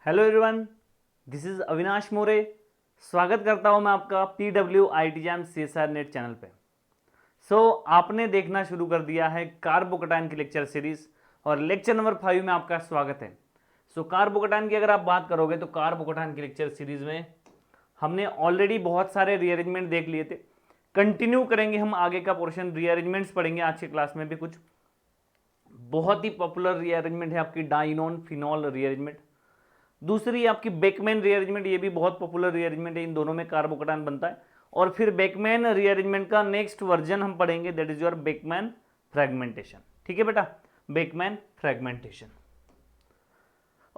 Hello everyone, this is Avinash More. स्वागत करता हूं मैं आपका PW IT JAM CSR net channel पे। आपने देखना शुरू कर दिया है कार्बोकटायन की लेक्चर सीरीज और लेक्चर नंबर 5 में आपका स्वागत है। कार्बोकटायन की अगर आप बात करोगे तो कार्बोकटायन की लेक्चर सीरीज में हमने ऑलरेडी बहुत सारे रीअरेंजमेंट देख लिए थे। कंटिन्यू करेंगे हम आगे का पोर्शन, रीअरेंजमेंट्स पढ़ेंगे आज की क्लास में भी। कुछ बहुत ही पॉपुलर रीअरेंजमेंट है आपकी डाइनोन फिनॉल रीअरेंजमेंट। दूसरी आपकी बेकमैन रीअरेंजमेंट, ये भी बहुत पॉपुलर रीअरेंजमेंट है। इन दोनों में कार्बोकटायन बनता है। और फिर बेकमैन रीअरेंजमेंट का नेक्स्ट वर्जन हम पढ़ेंगे, that is your Beckmann fragmentation. ठीक है बेटा, बेकमैन फ्रेगमेंटेशन।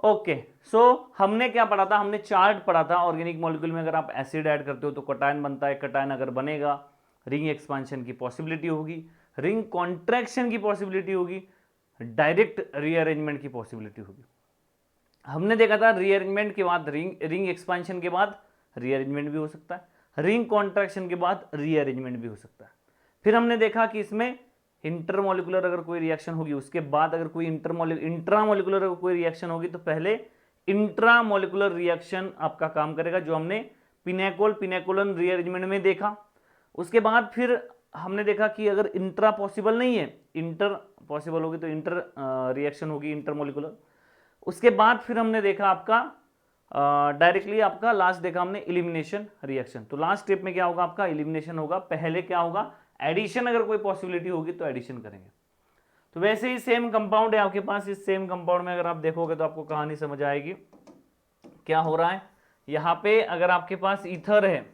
ओके, हमने क्या पढ़ा था? हमने चार्ट पढ़ा था। ऑर्गेनिक मॉलिक्यूल में अगर आप एसिड ऐड करते हो तो कटायन बनता है। कटायन अगर बनेगा, रिंग एक्सपांशन की पॉसिबिलिटी होगी, रिंग कॉन्ट्रैक्शन की पॉसिबिलिटी होगी, डायरेक्ट रीअरेंजमेंट की पॉसिबिलिटी होगी। हमने देखा था रीअरेंजमेंट के बाद रिंग एक्सपांशन के बाद रीअरेंजमेंट भी हो सकता है, रिंग कॉन्ट्रैक्शन के बाद रीअरेंजमेंट भी हो सकता है। फिर हमने देखा कि इसमें इंटरमोलिकुलर अगर कोई रिएक्शन होगी, उसके बाद अगर कोई इंट्रामोलिकुलर अगर कोई रिएक्शन होगी तो पहले इंट्रामोलिकुलर रिएक्शन आपका काम करेगा, जो हमने पिनेकोलन रीअरेंजमेंट में देखा। उसके बाद फिर हमने देखा कि अगर इंट्रा पॉसिबल नहीं है, इंटर पॉसिबल होगी तो इंटर रिएक्शन होगी, इंटरमोलिकुलर। उसके बाद फिर हमने देखा आपका डायरेक्टली आपका लास्ट देखा हमने इलिमिनेशन रिएक्शन। तो लास्ट स्टेप में क्या होगा? आपका इलिमिनेशन होगा। पहले क्या होगा? एडिशन, अगर कोई पॉसिबिलिटी होगी तो एडिशन करेंगे। तो वैसे ही सेम कंपाउंड है आपके पास। इस सेम कंपाउंड में अगर आप देखोगे तो आपको कहानी समझ आएगी क्या हो रहा है। यहां पे अगर आपके पास ईथर है,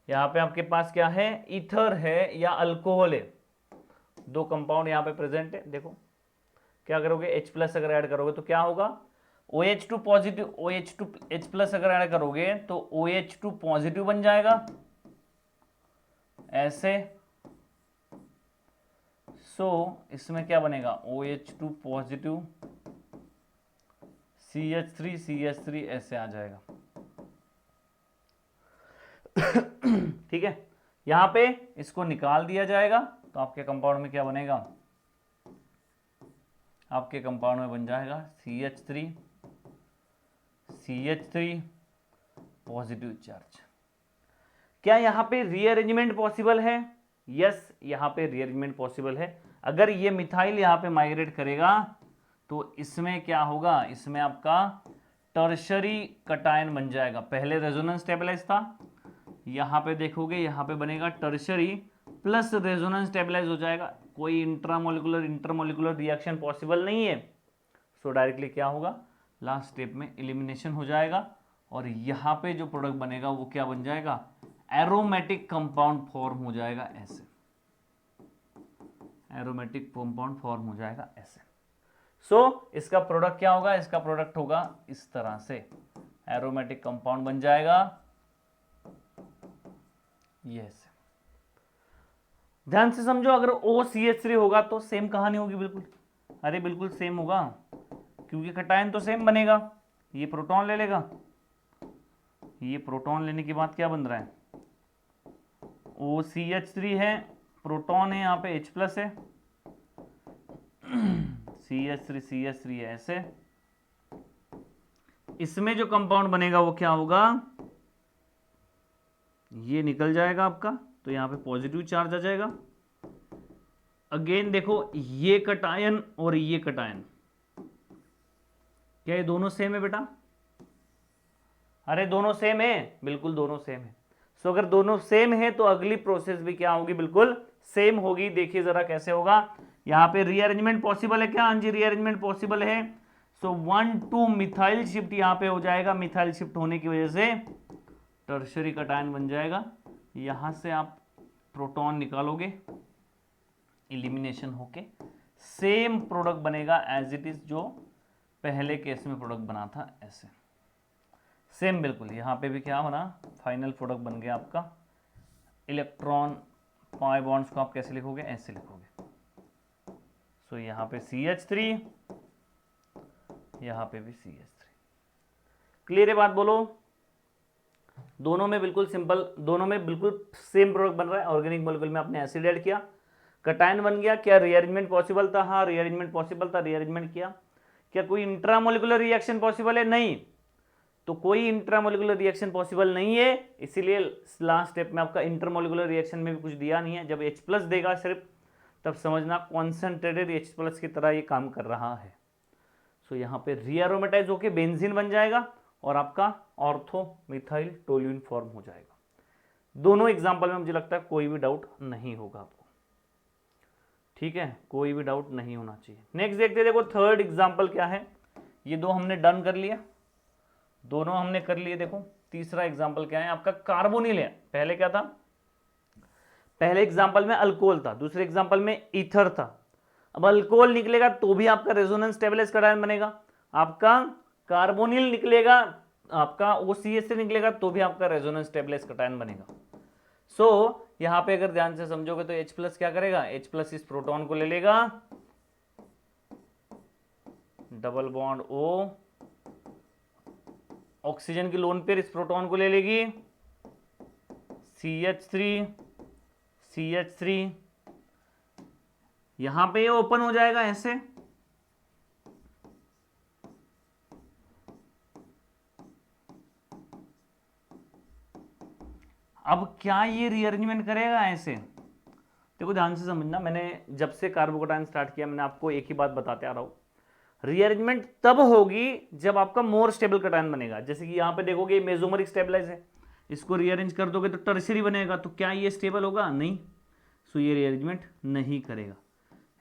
यहां पे आपके पास क्या है? ईथर है या अल्कोहल है। दो कंपाउंड यहां पे प्रेजेंट है। देखो क्या करोगे? H+ अगर ऐड करोगे तो क्या होगा? OH2 पॉजिटिव, OH2 H+ अगर ऐड करोगे तो OH2 पॉजिटिव बन जाएगा ऐसे। इसमें क्या बनेगा? OH2 पॉजिटिव, CH3 ऐसे आ जाएगा। ठीक है, यहां पे इसको निकाल दिया जाएगा तो आपके कंपाउंड में क्या बनेगा? आपके कंपाउंड में बन जाएगा CH3 पॉजिटिव चार्ज। क्या यहां पे रीअरेंजमेंट पॉसिबल है? यस, यहां पे रीअरेंजमेंट पॉसिबल है। अगर ये मिथाइल यहां पे माइग्रेट करेगा तो इसमें क्या होगा? इसमें आपका टर्शरी कटायन बन जाएगा। पहले रेजोनेंस स्टेबलाइज था, यहां पे देखोगे यहां पे बनेगा टर्शरी प्लस रेजोनेंस स्टेबलाइज हो जाएगा। कोई इंटरमोलिकुलर रिएक्शन पॉसिबल नहीं है। डायरेक्टली क्या होगा? लास्ट स्टेप में इलिमिनेशन हो जाएगा और यहां पे जो प्रोडक्ट बनेगा वो क्या बन जाएगा? एरोमेटिक कंपाउंड फॉर्म हो जाएगा ऐसे। एरोमेटिक कंपाउंड फॉर्म हो जाएगा ऐसे। इसका प्रोडक्ट क्या होगा? इसका प्रोडक्ट होगा इस तरह से, एरोमेटिक कंपाउंड बन जाएगा ये ऐसे। ध्यान से समझो, अगर OCH3 होगा तो सेम कहानी होगी बिल्कुल। अरे बिल्कुल सेम होगा, क्योंकि कटायन तो सेम बनेगा। ये प्रोटॉन ले लेगा, ये प्रोटॉन लेने के बाद क्या बन रहा है? OCH3 है, प्रोटॉन है, यहाँ पे H+ है, CH3 है ऐसे। इसमें जो कंपाउंड बनेगा वो क्या होगा? ये निकल जाएगा आपका, तो यहां पे पॉजिटिव चार्ज आ जाएगा। अगेन देखो, ये कटायन और ये कटायन, क्या ये दोनों सेम है बेटा? अरे दोनों सेम है, बिल्कुल दोनों सेम है। अगर दोनों सेम है तो अगली प्रोसेस भी क्या होगी? बिल्कुल सेम होगी। देखिए जरा कैसे होगा। यहां पे रीअरेंजमेंट पॉसिबल है क्या? हाँ जी, रीअरेंजमेंट पॉसिबल है। 1,2 मिथाइल शिफ्ट यहां पे हो जाएगा। मिथाइल शिफ्ट होने की वजह से टर्शरी कटायन बन जाएगा। यहां से आप प्रोटॉन निकालोगे, इलिमिनेशन होके सेम प्रोडक्ट बनेगा एज इट इज जो पहले केस में प्रोडक्ट बना था ऐसे। सेम बिल्कुल। यहां पे भी क्या बना? फाइनल प्रोडक्ट बन गया आपका। इलेक्ट्रॉन पाई बॉन्ड्स को आप कैसे लिखोगे? ऐसे लिखोगे। यहां पे CH3, यहां पे भी CH3। क्लियर है बात? बोलो। दोनों में बिल्कुल सिंपल, दोनों में बिल्कुल सेम प्रोडक्ट बन रहा है। ऑर्गेनिक मॉलिक्यूल में आपने एसिड ऐड किया, कटायन बन गया। क्या रीअरेंजमेंट पॉसिबल था? हाँ, रीअरेंजमेंट पॉसिबल था, रीअरेंजमेंट किया। क्या कोई इंट्रामोलिकुलर रिएक्शन पॉसिबल है? नहीं, तो कोई इंट्रामोलिकुलर रिएक्शन पॉसिबल नहीं है, इसीलिए लास्ट स्टेप में आपका इंटरमोलिकुलर रिएक्शन में भी कुछ दिया नहीं है। जब H+ देगा सिर्फ, तब समझना कॉन्सेंट्रेटेड H+ की तरह ये काम कर रहा है। सो यहाँ पे रीएरोमेटाइज होके बेंजीन बन जाएगा और आपका ऑर्थो मिथाइल टोल्यूइन फॉर्म हो जाएगा। दोनों एग्जाम्पल में मुझे लगता है कोई भी डाउट नहीं होगा आपको, ठीक है, कोई भी डाउट नहीं होना चाहिए। नेक्स्ट देखते हैं, देखो थर्ड एग्जाम्पल क्या है। ये दो हमने डन कर लिया, दोनों हमने कर लिए। देखो तीसरा एग्जाम्पल क्या है आपका, कार्बोनिल है। पहले क्या था, पहले एग्जाम्पल में अल्कोहल था, दूसरे एग्जाम्पल में ईथर था। अब अल्कोहल निकलेगा तो भी आपका रेजोनेंस स्टेबलाइज कटायन बनेगा, आपका कार्बोनिल निकलेगा, आपका OCH निकलेगा तो भी आपका रेजोनेंस स्टेबलाइज कटायन बनेगा। सो यहां पे अगर ध्यान से समझोगे तो H+ क्या करेगा, H+ इस प्रोटॉन को ले लेगा, डबल बॉन्ड O, ऑक्सीजन की लोन पेयर इस प्रोटॉन को ले लेगी, CH3 CH3, यहां पे ये ओपन हो जाएगा ऐसे, अब क्या ये रीअरेंजमेंट करेगा ऐसे? देखो ध्यान से समझना, मैंने जब से कार्बोकटायन स्टार्ट किया मैंने आपको एक ही बात बताते आ रहा हूं, रीअरेंजमेंट तब होगी जब आपका मोर स्टेबल कटायन बनेगा। जैसे कि यहां पे देखोगे मेसोमरिक स्टेबलाइज है, इसको रीअरेंज कर दोगे तो टर्शियरी बनेगा, तो क्या ये स्टेबल होगा? नहीं। सो ये रीअरेंजमेंट नहीं करेगा,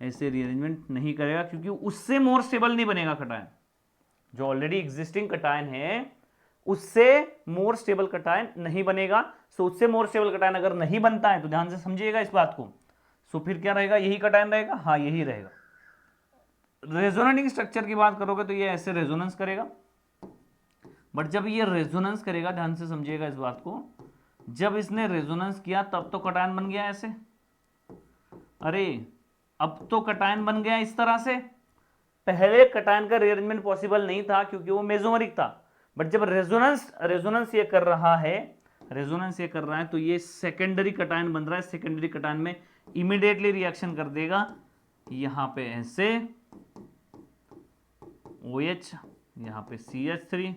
ऐसे रीअरेंजमेंट नहीं करेगा, क्योंकि उससे मोर स्टेबल नहीं बनेगा कटायन। जो ऑलरेडी एग्जिस्टिंग कटायन है उससे मोर स्टेबल कटायन नहीं बनेगा। सो उससे मोर स्टेबल कटायन अगर नहीं बनता है तो ध्यान से समझिएगा इस बात को, सो फिर क्या रहेगा, यही कटायन रहेगा, हाँ यही रहेगा। रेजोनेटिंग स्ट्रक्चर की बात करोगे तो ये ऐसे रेजोनेंस करेगा, बट जब ये रेजोनेंस करेगा, ध्यान से समझिएगा इस बात को, जब इसने रेजोनेंस किया तब तो कटायन बन गया ऐसे, अरे अब तो कटायन बन गया इस तरह से। पहले कटायन का रीअरेंजमेंट पॉसिबल नहीं था क्योंकि वो मेसोमरिक था, बट जब रेजोनेंस ये कर रहा है, रेजोनेंस ये कर रहा है तो ये सेकेंडरी कटायन बन रहा है। सेकेंडरी कटायन में इमीडिएटली रिएक्शन कर देगा, यहां पे ऐसे OH, यहां पे CH3,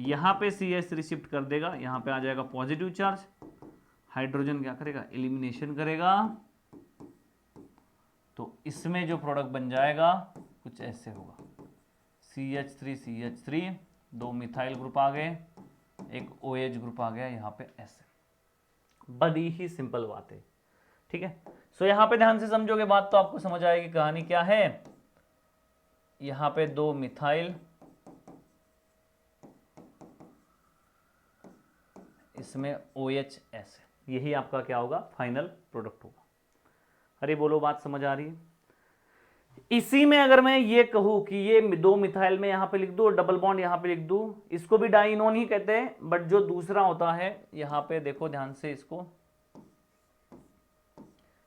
यहां पे CH3 शिफ्ट कर देगा, यहां पे आ जाएगा पॉजिटिव चार्ज, हाइड्रोजन क्या करेगा, एलिमिनेशन करेगा, तो इसमें जो प्रोडक्ट बन जाएगा कुछ ऐसे होगा, CH3 CH3, दो मिथाइल ग्रुप आ गए, एक OH ग्रुप आ गया यहाँ पे ऐसे। बड़ी ही सिंपल बात है, ठीक है। सो यहाँ पे ध्यान से समझोगे बात तो आपको समझ आएगी कहानी क्या है। यहाँ पे दो मिथाइल, इसमें OH ऐसे, यही आपका क्या होगा, फाइनल प्रोडक्ट होगा। अरे बोलो बात समझ आ रही है? इसी में अगर मैं ये कहूं कि ये दो मिथाइल में यहां पे लिख दूं, डबल बॉन्ड यहां पे लिख दूं, इसको भी डाइनोन ही कहते हैं, बट जो दूसरा होता है यहां पे देखो ध्यान से, इसको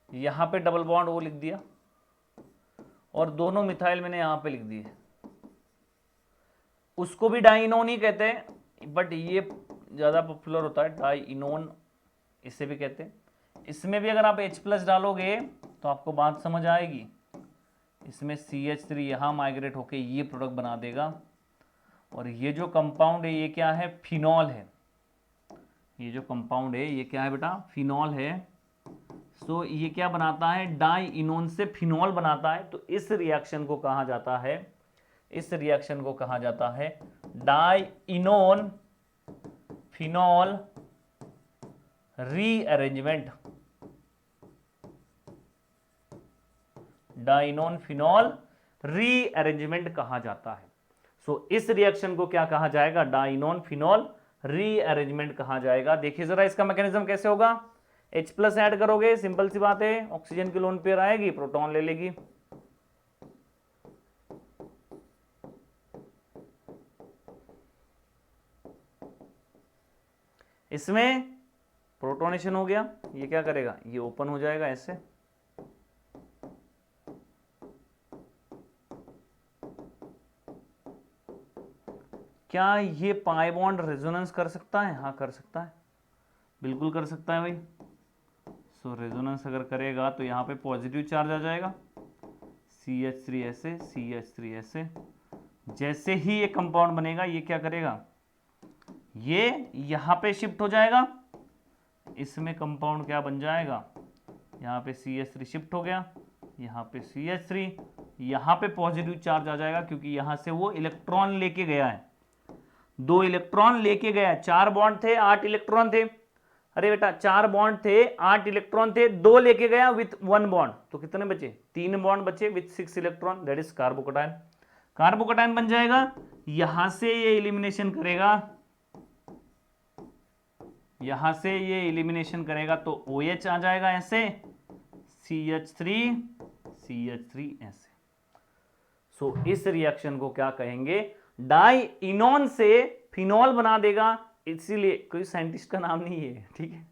यहां पे डबल बॉन्ड वो लिख दिया और दोनों मिथाइल मैंने यहां पे लिख दिए, उसको भी डाइनोन ही कहते हैं, बट ये ज्यादा पॉपुलर होता है, डाइनोन इसे भी कहते हैं। इसमें भी अगर आप H+ डालोगे तो आपको बात समझ आएगी, इसमें CH3 यहाँ माइग्रेट होके ये प्रोडक्ट बना देगा, और ये जो कंपाउंड है ये क्या है, फिनॉल है। ये जो कंपाउंड है ये क्या है बेटा, फिनॉल है। सो ये क्या बनाता है, डाइइनोन से फिनॉल बनाता है। तो इस रिएक्शन को कहा जाता है, इस रिएक्शन को कहा जाता है डाइइनोन फिनॉल रीअरेंजमेंट, डाइनोन फिनॉल रीअरेंजमेंट कहा जाता है। सो इस रिएक्शन को क्या कहा जाएगा, डाइनोन फिनॉल रीअरेंजमेंट कहा जाएगा। देखिए जरा इसका मैकेनिज्म कैसे होगा, H+ ऐड करोगे, सिंपल सी बात है, ऑक्सीजन की लोन पेयर आएगी, प्रोटॉन ले लेगी, इसमें प्रोटोनेशन हो गया, ये क्या करेगा, ये ओपन हो जाएगा ऐसे, क्या ये पाई बॉन्ड रेजोनेंस कर सकता है? हाँ कर सकता है, बिल्कुल कर सकता है भाई। सो रेजोनेंस अगर करेगा तो यहाँ पे पॉजिटिव चार्ज आ जाएगा, CH3 ऐसे, CH3 ऐसे, जैसे ही ये कंपाउंड बनेगा ये क्या करेगा, ये यहां पे शिफ्ट हो जाएगा, इसमें कंपाउंड क्या बन जाएगा, यहाँ पे CH3 शिफ्ट हो गया, यहाँ पे CH3, यहाँ पे पॉजिटिव चार्ज आ जाएगा क्योंकि यहाँ से वो इलेक्ट्रॉन लेके गया है, 2 इलेक्ट्रॉन लेके गया, 4 बॉन्ड थे 8 इलेक्ट्रॉन थे, अरे बेटा 4 बॉन्ड थे 8 इलेक्ट्रॉन थे, 2 लेके गया विथ 1 बॉन्ड, तो कितने बचे, 3 बॉन्ड बचे with 6 electron, that is carbocation. Carbocation बन जाएगा, यहां से ये एलिमिनेशन करेगा, यहां से ये एलिमिनेशन करेगा तो OH आ जाएगा ऐसे, CH3 ऐसे। सो इस रिएक्शन को क्या कहेंगे, डाइइनोन से फिनॉल बना देगा, इसीलिए कोई साइंटिस्ट का नाम नहीं है, ठीक है,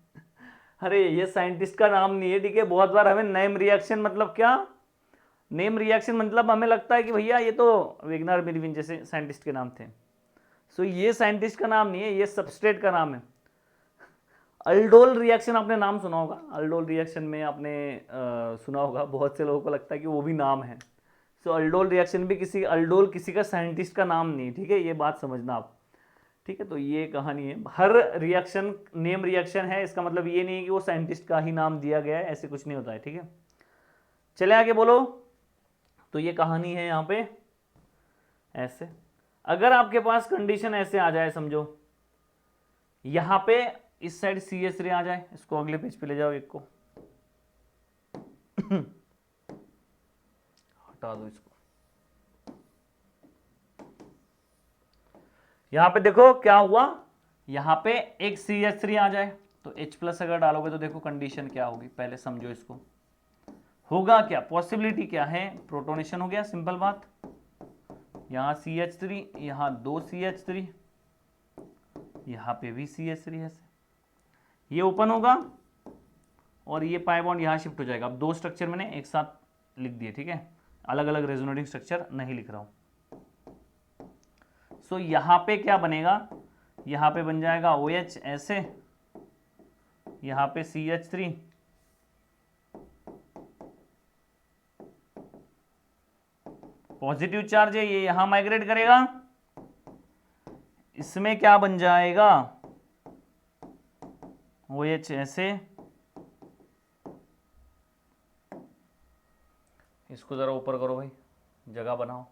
अरे ये साइंटिस्ट का नाम नहीं है, ठीक है, बहुत बार हमें नेम रिएक्शन मतलब क्या, नेम रिएक्शन मतलब हमें लगता है कि भैया ये तो वेगनर मेलविन जैसे साइंटिस्ट के नाम थे, सो ये साइंटिस्ट का नाम नहीं है, ये सबस्ट्रेट का नाम है। अल्डोल रिएक्शन आपने नाम सुना होगा, अल्डोल रिएक्शन में आपने सुना होगा, बहुत से लोगों को लगता है कि वो भी नाम है, सो अल्डोल रिएक्शन भी अल्डोल किसी का साइंटिस्ट का नाम नहीं, ठीक है, ये बात समझना आप, ठीक है। तो ये कहानी है, हर रिएक्शन नेम रिएक्शन है, इसका मतलब ये नहीं है कि वो साइंटिस्ट का ही नाम दिया गया है, ऐसे कुछ नहीं होता है, ठीक है। चले आगे बोलो, तो ये कहानी है यहाँ पे ऐसे। अगर आपके पास कंडीशन ऐसे आ जाए, समझो यहाँ पे इस साइड CH3 आ जाए, इसको अगले पेज पे ले जाओ, एक को हटा दो इसको, यहां पे देखो क्या हुआ, यहां पे एक CH3 आ जाए तो H+ अगर डालोगे तो देखो कंडीशन क्या होगी, पहले समझो इसको, होगा क्या, पॉसिबिलिटी क्या है, प्रोटोनेशन हो गया, सिंपल बात, यहां CH3, यहां 2 CH3, यहां पे भी CH3 है, ये ओपन होगा और ये पाई बॉन्ड यहां शिफ्ट हो जाएगा। अब 2 स्ट्रक्चर मैंने एक साथ लिख दिए, ठीक है, अलग अलग रेजोनेटिंग स्ट्रक्चर नहीं लिख रहा हूं। सो यहां पे क्या बनेगा, यहां पे बन जाएगा OH ऐसे, यहां पे CH3, पॉजिटिव चार्ज है, ये यहां माइग्रेट करेगा, इसमें क्या बन जाएगा, OH ऐसे, इसको जरा ऊपर करो भाई, जगह बनाओ,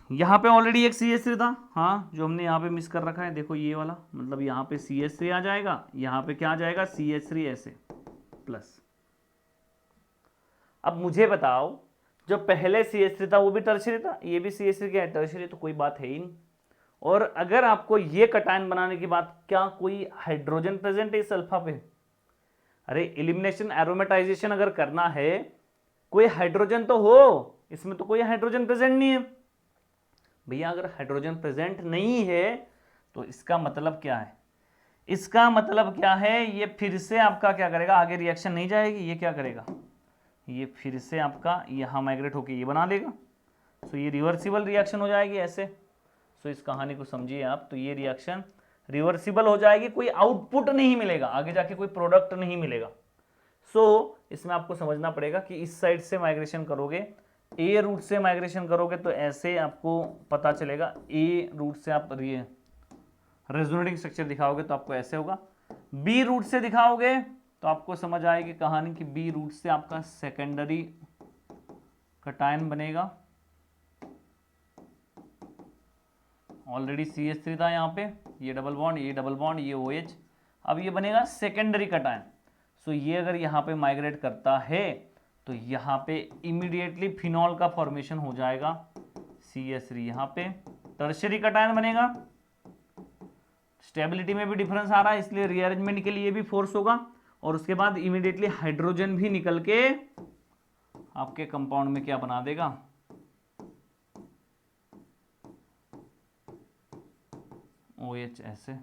यहाँ पे ऑलरेडी एक CH3 था, हाँ, जो हमने यहाँ पे मिस कर रखा है, देखो ये वाला, मतलब यहाँ पे CH3 आ जाएगा, यहाँ पे क्या आ जाएगा, CH3 ऐसे प्लस। अब मुझे बताओ, जो पहले CH3 था वो भी टर्शियरी था, ये भी CH3 क्या है, टर्शियरी, तो कोई बात है ही नहीं। और अगर आपको ये कटायन बनाने की बात, क्या कोई हाइड्रोजन प्रेजेंट है इस अल्फा पे, अरे एलिमिनेशन एरोमेटाइजेशन अगर करना है, कोई हाइड्रोजन तो हो, इसमें तो कोई हाइड्रोजन प्रेजेंट नहीं है भैया। अगर हाइड्रोजन प्रेजेंट नहीं है तो इसका मतलब क्या है, इसका मतलब क्या है, ये फिर से आपका क्या करेगा, आगे रिएक्शन नहीं जाएगी, ये क्या करेगा, ये फिर से आपका यहां माइग्रेट होके ये बना देगा, सो ये रिवर्सिबल रिएक्शन हो जाएगी ऐसे। सो इस कहानी को समझिए आप, तो ये रिएक्शन रिवर्सिबल हो जाएगी, कोई आउटपुट नहीं मिलेगा, आगे जाके कोई प्रोडक्ट नहीं मिलेगा। सो इसमें आपको समझना पड़ेगा कि इस साइड से माइग्रेशन करोगे, ए रूट से माइग्रेशन करोगे तो ऐसे आपको पता चलेगा, ए रूट से आप रेजोनेटिंग स्ट्रक्चर दिखाओगे तो आपको ऐसे होगा, बी रूट से दिखाओगे तो आपको समझ आएगी कहानी कि बी रूट से आपका सेकेंडरी कटायन बनेगा, ऑलरेडी CH3 था यहाँ पे, ये डबल बॉन्ड, ये डबल बॉन्ड, ये OH, अब ये बनेगा सेकेंडरी कटायन। सो ये अगर यहाँ पे माइग्रेट करता है तो यहाँ पे इमीडिएटली फिनॉल का फॉर्मेशन हो जाएगा, CH3 यहाँ पे टर्शियरी कटायन बनेगा, स्टेबिलिटी में भी डिफरेंस आ रहा है इसलिए रीअरेंजमेंट के लिए भी फोर्स होगा, और उसके बाद इमीडिएटली हाइड्रोजन भी निकल के आपके कंपाउंड में क्या बना देगा, OH ऐसे,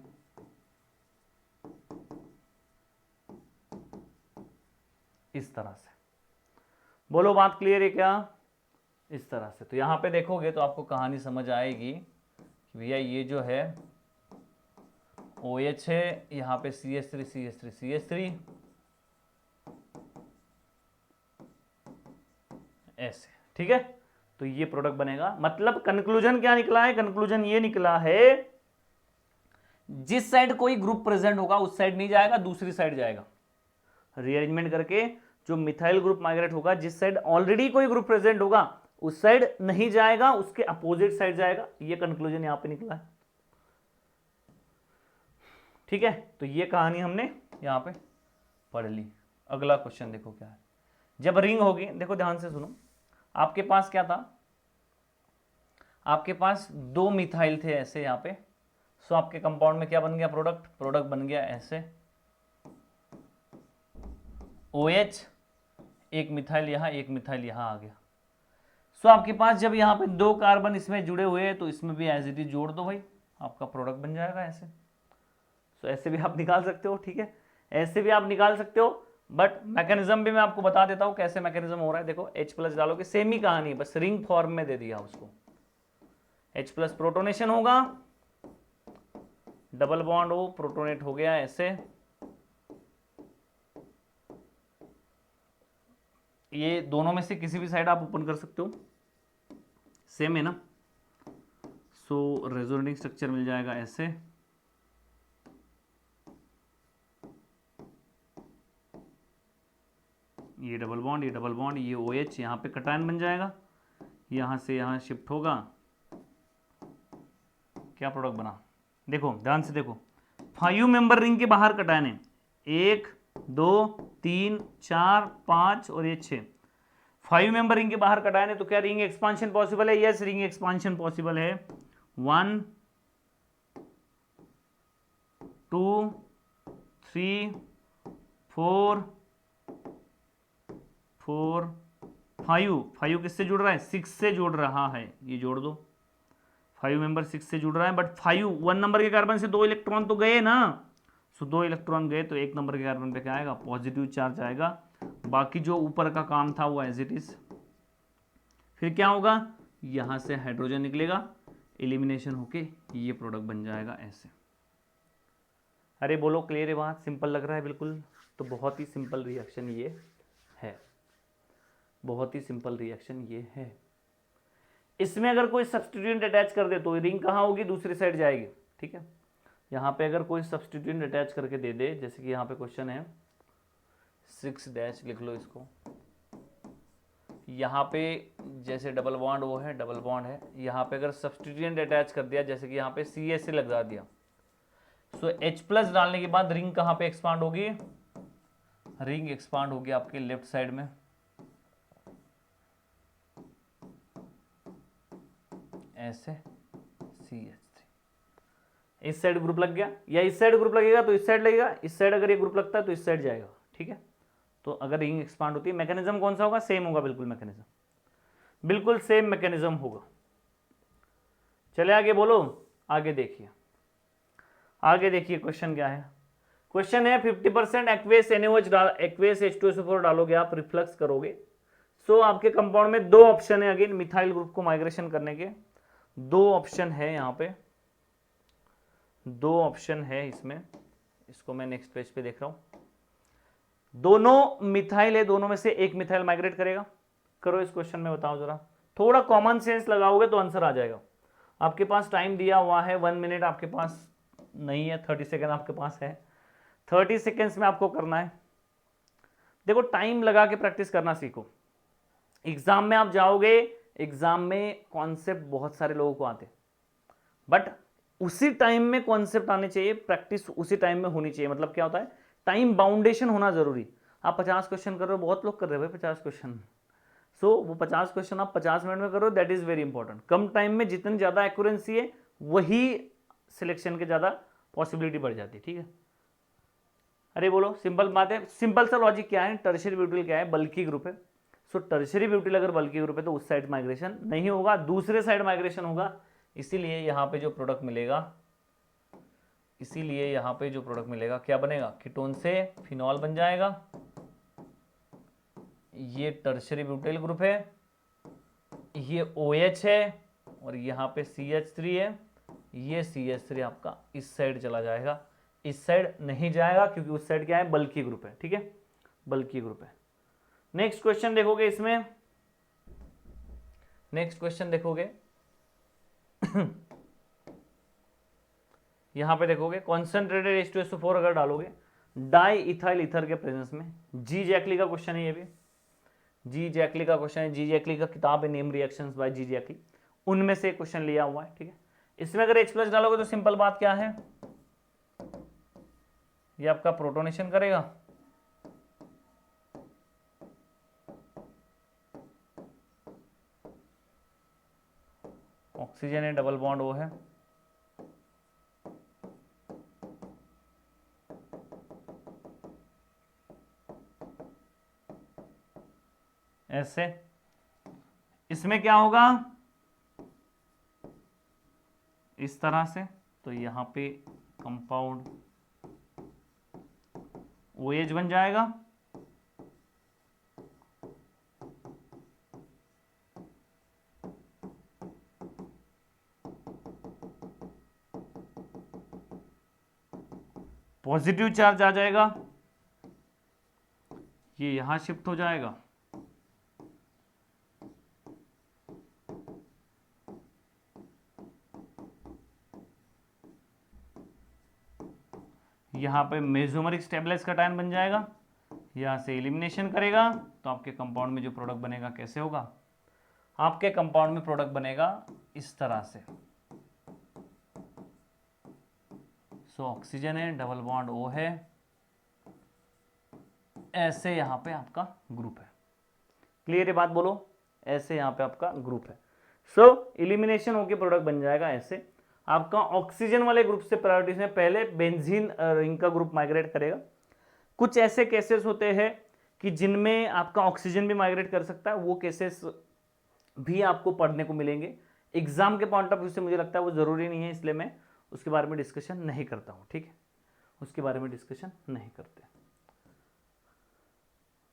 इस तरह से। बोलो बात क्लियर है क्या, इस तरह से। तो यहां पे देखोगे तो आपको कहानी समझ आएगी कि भैया ये जो है OH है, यहाँ पे CH3 CH3 CH3 ऐसे, ठीक है। तो ये प्रोडक्ट बनेगा। मतलब कंक्लूजन क्या निकला है? कंक्लूजन ये निकला है जिस साइड कोई ग्रुप प्रेजेंट होगा उस साइड नहीं जाएगा, दूसरी साइड जाएगा। रीअरेंजमेंट करके जो मिथाइल ग्रुप माइग्रेट होगा, जिस साइड ऑलरेडी कोई ग्रुप प्रेजेंट होगा उस साइड नहीं जाएगा, उसके अपोजिट साइड जाएगा। ये कंक्लूजन यहां पे निकला है। ठीक है, तो ये कहानी हमने यहां पे पढ़ ली। अगला क्वेश्चन देखो क्या है। जब रिंग होगी, देखो ध्यान से सुनो, आपके पास क्या था? आपके पास 2 मिथाइल थे ऐसे यहां पे। सो आपके कंपाउंड में क्या बन गया? प्रोडक्ट। प्रोडक्ट बन गया ऐसे OH, एक मिथाइल यहां, एक मिथाइल यहां आ गया। सो आपके पास जब यहां पे 2 कार्बन इसमें जुड़े हुए हैं तो इसमें भी एज इट इज जोड़ दो भाई, आपका प्रोडक्ट बन जाएगा ऐसे। सो ऐसे भी आप निकाल सकते हो। ठीक है, ऐसे भी आप निकाल सकते हो, बट मैकेनिज्म भी मैं आपको बता देता हूं कैसे मैकेनिज्म हो रहा है। देखो H+ डालोगे, सेम ही कहानी है, बस रिंग फॉर्म में दे दिया उसको। H+ प्रोटोनेशन होगा, डबल बॉन्ड O प्रोटोनेट हो गया ऐसे। ये दोनों में से किसी भी साइड आप ओपन कर सकते हो, सेम है ना। सो रेजोनेटिंग स्ट्रक्चर मिल जाएगा ऐसे। ये डबल बॉन्ड, ये डबल बॉन्ड, ये OH, यहाँ पे कटायन बन जाएगा, यहाँ से यहाँ शिफ्ट होगा। क्या प्रोडक्ट बना? देखो ध्यान से देखो, 5 मेंबर रिंग के बाहर कटायन है, 1 2 3 4 5 और ये 6। 5 मेंबर रिंग के बाहर कटायन है, तो क्या रिंग एक्सपांशन पॉसिबल है? यस, रिंग एक्सपांशन पॉसिबल है। 1 2 3 4 4 5 किससे जुड़ रहा है? 6 से जुड़ रहा है, ये जोड़ दो। 5 मेंबर 6 से जुड़ रहा है, बट 1 नंबर के कार्बन से 2 इलेक्ट्रॉन तो गए ना। सो 2 इलेक्ट्रॉन गए तो 1 नंबर के कार्बन पे क्या आएगा? पॉजिटिव चार्ज आएगा। बाकी जो ऊपर का काम था वो एज इट इज। फिर क्या होगा? यहां से हाइड्रोजन निकलेगा, एलिमिनेशन होके ये प्रोडक्ट बन जाएगा ऐसे। अरे बोलो, क्लियर है बात? सिंपल लग रहा है बिल्कुल? तो बहुत ही सिंपल रिएक्शन ये है, बहुत ही सिंपल रिएक्शन ये है। इसमें अगर कोई सब्स्टिट्यूएंट अटैच कर दे तो रिंग कहाँ होगी? दूसरी साइड जाएगी। ठीक है, यहाँ पे अगर कोई सब्स्टिट्यूएंट अटैच करके दे दे, जैसे कि यहाँ पे क्वेश्चन है 6- लिख लो इसको। यहाँ पे जैसे डबल बॉन्ड वो है, डबल बॉन्ड है, यहाँ पे अगर सब्स्टिट्यूएंट अटैच कर दिया, जैसे कि यहाँ पे CH से लगा दिया, सो H+ डालने के बाद रिंग कहाँ पे एक्सपांड होगी? रिंग एक्सपांड होगी आपके लेफ्ट साइड में ऐसे CH3। इस साइड ग्रुप लग गया, या इस साइड ग्रुप लगेगा तो इस साइड लगेगा, इस साइड अगर ये ग्रुप लगता है तो इस साइड जाएगा। ठीक है, तो अगर रिंग एक्सपांड होती है, मैकेनिज्म कौन सा होगा? सेम होगा, बिल्कुल मैकेनिज्म, बिल्कुल सेम मैकेनिज्म होगा। चले आगे, बोलो आगे देखिए, आगे देखिए क्वेश्चन क्या है। क्वेश्चन है 50% एक्वेस NaOH एक्वेस H2SO4 डालोगे आप, रिफ्लक्स करोगे। सो आपके कंपाउंड में 2 ऑप्शन है, अगेन मिथाइल ग्रुप को माइग्रेशन करने के 2 ऑप्शन है, यहाँ पे 2 ऑप्शन है इसमें। इसको मैं नेक्स्ट पेज पे देख रहा हूं। दोनों मिथाइल है, दोनों में से एक मिथाइल माइग्रेट करेगा। करो इस क्वेश्चन में, बताओ जरा, थोड़ा कॉमन सेंस लगाओगे तो आंसर आ जाएगा। आपके पास टाइम दिया हुआ है 1 मिनट, आपके पास नहीं है, 30 सेकेंड आपके पास है। 30 सेकेंड्स में आपको करना है। देखो, टाइम लगा के प्रैक्टिस करना सीखो। एग्जाम में आप जाओगे, एग्जाम में कॉन्सेप्ट बहुत सारे लोगों को आते, बट उसी टाइम में कॉन्सेप्ट आने चाहिए, प्रैक्टिस उसी टाइम में होनी चाहिए। मतलब क्या होता है, टाइम बाउंडेशन होना जरूरी। आप 50 क्वेश्चन कर रहे हो, बहुत लोग कर रहे हो भाई 50 क्वेश्चन। सो वो 50 क्वेश्चन आप 50 मिनट में करो, that is very important. Come time में जितनी ज्यादा एक्यूरेंसी है, वही सिलेक्शन के ज्यादा पॉसिबिलिटी बढ़ जाती है। ठीक है, अरे बोलो, सिंपल बात है। सिंपल सा लॉजिक क्या है, टर्शियरी ब्यूटिल क्या है? बल्की ग्रुप है। सो टर्शियरी ब्यूटिल अगर बल्की ग्रुप है तो उस साइड माइग्रेशन नहीं होगा, दूसरे साइड माइग्रेशन होगा। इसीलिए यहाँ पे जो प्रोडक्ट मिलेगा, इसीलिए यहाँ पे जो प्रोडक्ट मिलेगा क्या बनेगा? कीटोन से फिनॉल बन जाएगा। ये टर्शियरी ब्यूटिल ग्रुप है, ये OH है, और यहाँ पे CH3 है। ये CH3 आपका इस साइड चला जाएगा, इस साइड नहीं जाएगा, क्योंकि उस साइड क्या है? बल्की ग्रुप है। ठीक है, बल्की ग्रुप है। नेक्स्ट क्वेश्चन देखोगे, इसमें नेक्स्ट क्वेश्चन देखोगे यहां पे देखोगे कॉन्सेंट्रेटेड H2SO4 अगर डालोगे डाई इथाइल ईथर के प्रेजेंस में, जी जैकली का क्वेश्चन है ये भी, जी जैकली का क्वेश्चन है, जी जैकली का किताब है नेम रिएक्शंस बाय जी जैकली, उनमें से क्वेश्चन लिया हुआ है, ठीक है। इसमें अगर H प्लस डालोगे तो सिंपल बात क्या है, ये आपका प्रोटोनेशन करेगा, ऑक्सीजन है, डबल बॉन्ड O है, ऐसे। इसमें क्या होगा, इस तरह से, तो यहां पे कंपाउंड OH बन जाएगा, पॉजिटिव चार्ज आ जाएगा, ये यहां शिफ्ट हो जाएगा, यहां पे मेसोमरिक स्टेबलाइज कटायन बन जाएगा, यहां से एलिमिनेशन करेगा तो आपके कंपाउंड में जो प्रोडक्ट बनेगा कैसे होगा, आपके कंपाउंड में प्रोडक्ट बनेगा इस तरह से, सो ऑक्सीजन है, डबल बॉन्ड O है, ऐसे यहां पे आपका ग्रुप है, क्लियर है बात, बोलो, ऐसे यहां पे आपका ग्रुप है, सो एलिमिनेशन होके प्रोडक्ट बन जाएगा ऐसे। आपका ऑक्सीजन वाले ग्रुप से प्रायोरिटी में पहले बेंजीन रिंग का ग्रुप माइग्रेट करेगा। कुछ ऐसे केसेस होते हैं कि जिनमें आपका ऑक्सीजन भी माइग्रेट कर सकता है, वो केसेस भी आपको पढ़ने को मिलेंगे एग्जाम के पॉइंट ऑफ व्यू से, मुझे लगता है वो जरूरी नहीं है, इसलिए मैं उसके बारे में डिस्कशन नहीं करता हूं, ठीक है, उसके बारे में डिस्कशन नहीं करते।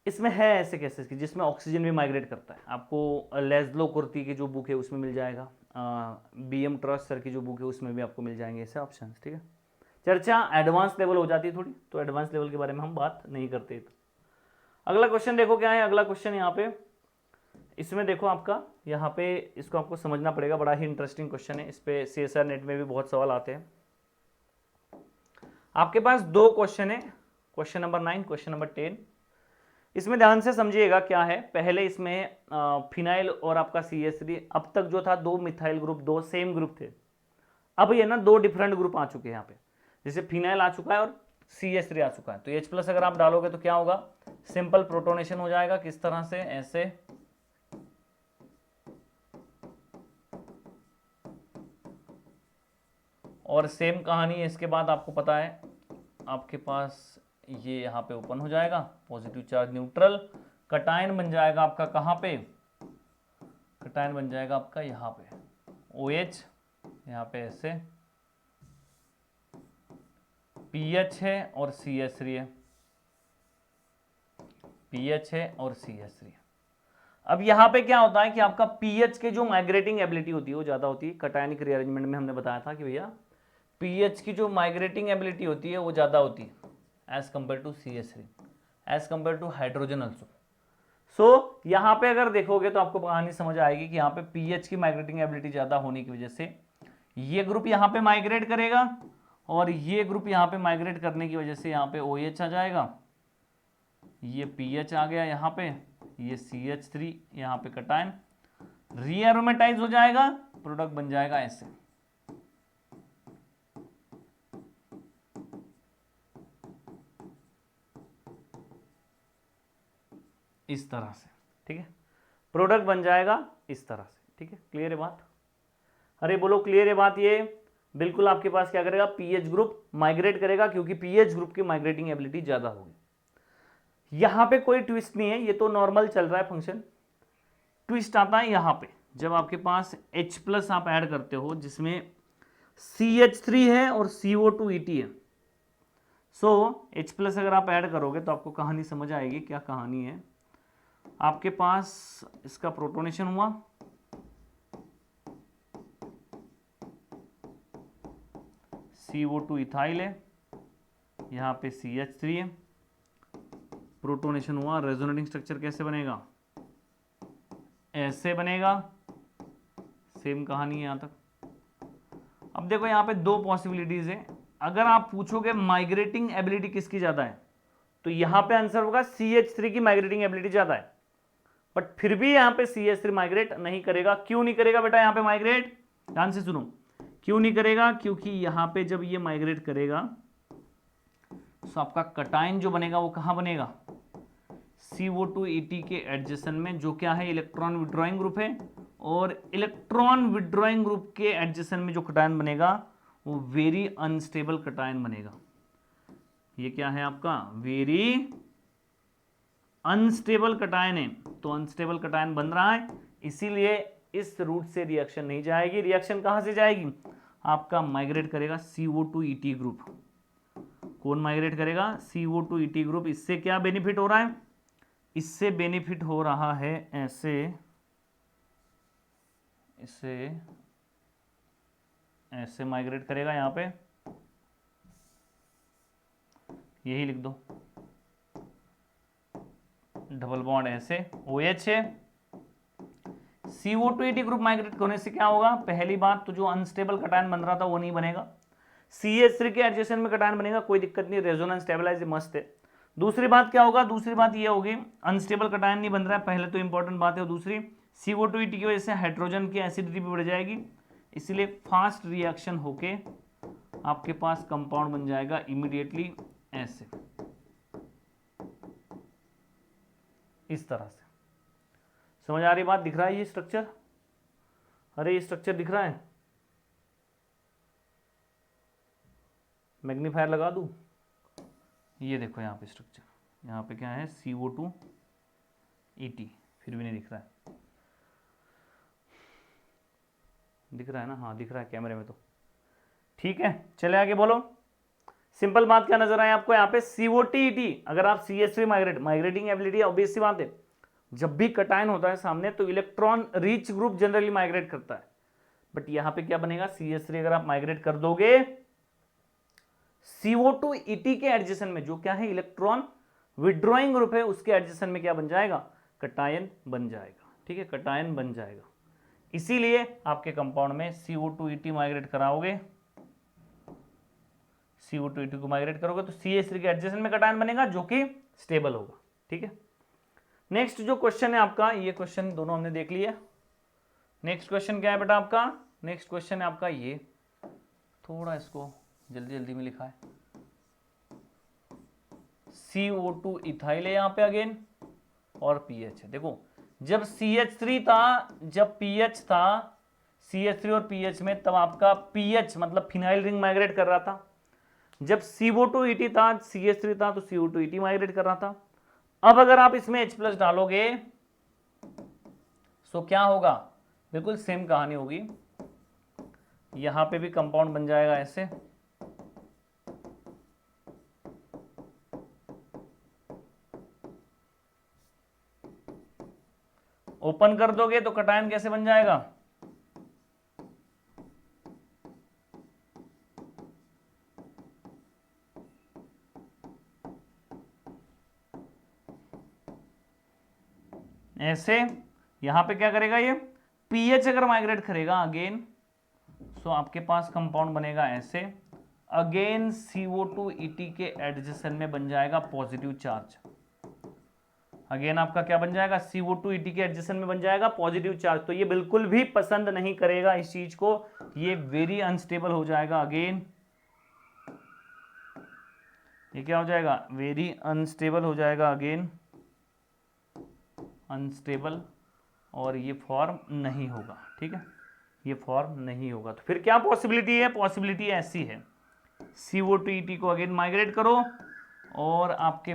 इसमें है ऐसे केसेस की जिसमें ऑक्सीजन भी माइग्रेट करता है, आपको लेस्लो कुर्ती की जो बुक है उसमें मिल जाएगा, BM ट्रस्ट सर की जो बुक है उसमें भी आपको मिल जाएंगे ऐसे ऑप्शन, ठीक है। चर्चा एडवांस लेवल हो जाती है थोड़ी, तो एडवांस लेवल के बारे में हम बात नहीं करते। तो अगला क्वेश्चन देखो क्या है, अगला क्वेश्चन यहाँ पे, इसमें देखो आपका यहाँ पे, इसको आपको समझना पड़ेगा, बड़ा ही इंटरेस्टिंग क्वेश्चन है, इस पे CSR नेट में भी बहुत सवाल आते हैं। आपके पास दो क्वेश्चन है, क्वेश्चन नंबर 9, क्वेश्चन नंबर 10। इसमें ध्यान से समझिएगा क्या है, पहले इसमें फिनाइल और आपका CH3, अब तक जो था दो मिथाइल ग्रुप, दो सेम ग्रुप थे, अब ये ना दो डिफरेंट ग्रुप आ चुके हैं यहाँ पे, जैसे फिनाइल आ चुका है और CH3 आ चुका है, तो H प्लस अगर आप डालोगे तो क्या होगा, सिंपल प्रोटोनेशन हो जाएगा, किस तरह से, ऐसे, और सेम कहानी है इसके बाद, आपको पता है आपके पास ये यहाँ पे ओपन हो जाएगा, पॉजिटिव चार्ज न्यूट्रल, कटायन बन जाएगा आपका कहाँ पे, कटायन बन जाएगा आपका यहाँ पे OH, यहाँ पे ऐसे PH है और CH3 है, PH है और CH3 है। अब यहाँ पे क्या होता है कि आपका पीएच के जो माइग्रेटिंग एबिलिटी होती है वो ज्यादा होती है, कटायनिक रीअरेंजमेंट में हमने बताया था कि भैया पीएच की जो माइग्रेटिंग एबिलिटी होती है वो ज्यादा होती है as compare to CH3, as compare to hydrogen also. So यहाँ पे अगर देखोगे तो आपको कहानी समझ आएगी कि यहाँ पे पीएच की माइग्रेटिंग एबिलिटी ज्यादा होने की वजह से ये ग्रुप यहाँ पे माइग्रेट करेगा, और ये ग्रुप यहाँ पे माइग्रेट करने की वजह से यहाँ पे OH आ जाएगा, ये PH आ गया यहाँ पे, ये CH3 यहाँ पे कटायन रीएरोमेटाइज हो जाएगा, प्रोडक्ट बन जाएगा ऐसे, इस तरह से, ठीक है, प्रोडक्ट बन जाएगा इस तरह से, ठीक है, क्लियर है बात, अरे बोलो क्लियर है बात, ये बिल्कुल आपके पास क्या करेगा, पीएच ग्रुप माइग्रेट करेगा, क्योंकि पीएच ग्रुप की माइग्रेटिंग एबिलिटी ज्यादा होगी। यहां पे कोई ट्विस्ट नहीं है, ये तो नॉर्मल चल रहा है फंक्शन, ट्विस्ट आता है यहां पे जब आपके पास H प्लस आप ऐड करते हो जिसमें CH3 है और CO2ET है। सो H प्लस अगर आप ऐड करोगे तो आपको कहानी समझ आएगी, क्या कहानी है, आपके पास इसका प्रोटोनेशन हुआ, CO2 इथाइल है, यहाँ पे CH3 है, प्रोटोनेशन हुआ, रेजोनेटिंग स्ट्रक्चर कैसे बनेगा, ऐसे बनेगा, सेम कहानी है यहाँ तक। अब देखो यहाँ पे दो पॉसिबिलिटीज है। अगर आप पूछोगे माइग्रेटिंग एबिलिटी किसकी ज्यादा है, तो यहाँ पे आंसर होगा CH3 की माइग्रेटिंग एबिलिटी ज्यादा है। बट फिर भी यहाँ पे CH3 माइग्रेट नहीं करेगा। क्यों नहीं करेगा बेटा यहाँ पे माइग्रेट, ध्यान से सुनो, क्यों नहीं करेगा? क्योंकि यहाँ पे जब ये माइग्रेट करेगा तो आपका कटायन जो बनेगा वो कहाँ बनेगा? CO2 के एडजेसेंट में, जो क्या है? इलेक्ट्रॉन विड्रॉइंग ग्रुप है। और इलेक्ट्रॉन विड्रॉइंग ग्रुप के एडजेसेंट में जो कटायन बनेगा वो वेरी अनस्टेबल कटायन बनेगा। ये क्या है आपका? वेरी अनस्टेबल कटायन है। तो अनस्टेबल कटायन बन रहा है, इसीलिए इस रूट से रिएक्शन नहीं जाएगी। रिएक्शन कहां से जाएगी? आपका माइग्रेट करेगा CO2 ग्रुप। कौन माइग्रेट करेगा? CO2 group. इससे क्या बेनिफिट हो रहा है? इससे बेनिफिट हो रहा है ऐसे, इसे ऐसे माइग्रेट करेगा, यहां पे यही लिख दो, डबल बॉन्ड ऐसे OH है। CO2 ग्रुप माइग्रेट करने से क्या होगा? पहली बात तो जो अनस्टेबल कटायन बन रहा था वो नहीं बनेगा। CH3 के एडजेसेंट में कटायन बनेगा, कोई दिक्कत नहीं, रेजोनेंस स्टेबलाइज मस्त है। दूसरी बात क्या होगा? दूसरी बात ये होगी अनस्टेबल कटायन नहीं बन रहा है, पहले तो इंपॉर्टेंट बात है। और दूसरी CO2 की वजह से हाइड्रोजन की एसिडिटी भी बढ़ जाएगी, इसलिए फास्ट रिएक्शन होके आपके पास कंपाउंड बन जाएगा इमीडिएटली ऐसे, इस तरह से। समझ आ रही बात? दिख रहा है ये स्ट्रक्चर? अरे ये स्ट्रक्चर दिख रहा है? मैग्नीफायर लगा दूं? ये देखो यहाँ पे स्ट्रक्चर, यहाँ पे क्या है? CO2 फिर भी नहीं दिख रहा है। दिख रहा है ना? हाँ दिख रहा है कैमरे में तो। ठीक है, चले आगे बोलो। सिंपल बात क्या नजर आए आपको यहाँ पे? CO2 अगर आप CH3 माइग्रेटिंग एबिलिटी, ऑब्वियस सी बात है, जब भी कटायन होता है सामने तो electron rich group generally migrate करता है। बट यहां पे क्या बनेगा? CH3 अगर आप माइग्रेट कर दोगे CO2 के एडजेसेंट में, जो क्या है? इलेक्ट्रॉन विड्रॉइंग ग्रुप है, उसके एडजेसेंट में क्या बन जाएगा? कटायन बन जाएगा। ठीक है, कटायन बन जाएगा। इसीलिए आपके कंपाउंड में CO2 माइग्रेट कराओगे, CO2 को माइग्रेट करोगे तो CH3 के एडजेसेंट में कटायन बनेगा, जो कि स्टेबल होगा। ठीक है, नेक्स्ट जो क्वेश्चन है आपका, ये क्वेश्चन दोनों हमने देख लिया। नेक्स्ट क्वेश्चन क्या है बेटा आपका? नेक्स्ट क्वेश्चन है आपका ये, थोड़ा इसको जल्दी जल्दी में लिखा है। CO2 इथाइल है यहाँ पे अगेन, और pH है। देखो जब CH3 था, जब pH था CH3 और pH में, तब आपका pH मतलब फिनाइल रिंग माइग्रेट कर रहा था। जब CO2 था, CH3 था, तो CO2 माइग्रेट कर रहा था। अब अगर आप इसमें H+ डालोगे तो क्या होगा? बिल्कुल सेम कहानी होगी। यहां पे भी कंपाउंड बन जाएगा ऐसे, ओपन कर दोगे तो कटायन कैसे बन जाएगा? ऐसे। यहां पे क्या करेगा ये? pH अगर माइग्रेट करेगा अगेन, तो आपके पास कंपाउंड बनेगा ऐसे, अगेन CO2 के एडजेसेंट में बन जाएगा पॉजिटिव चार्ज। अगेन आपका क्या बन जाएगा? CO2 के एडजेसेंट में बन जाएगा पॉजिटिव चार्ज। तो ये बिल्कुल भी पसंद नहीं करेगा इस चीज को, ये वेरी अनस्टेबल हो जाएगा। अगेन ये क्या हो जाएगा? वेरी अनस्टेबल हो जाएगा, अगेन अनस्टेबल, और ये फॉर्म नहीं होगा। ठीक है, ये फॉर्म नहीं होगा। तो फिर क्या पॉसिबिलिटी है? पॉसिबिलिटी ऐसी है, CO2 को अगेन माइग्रेट करो, और आपके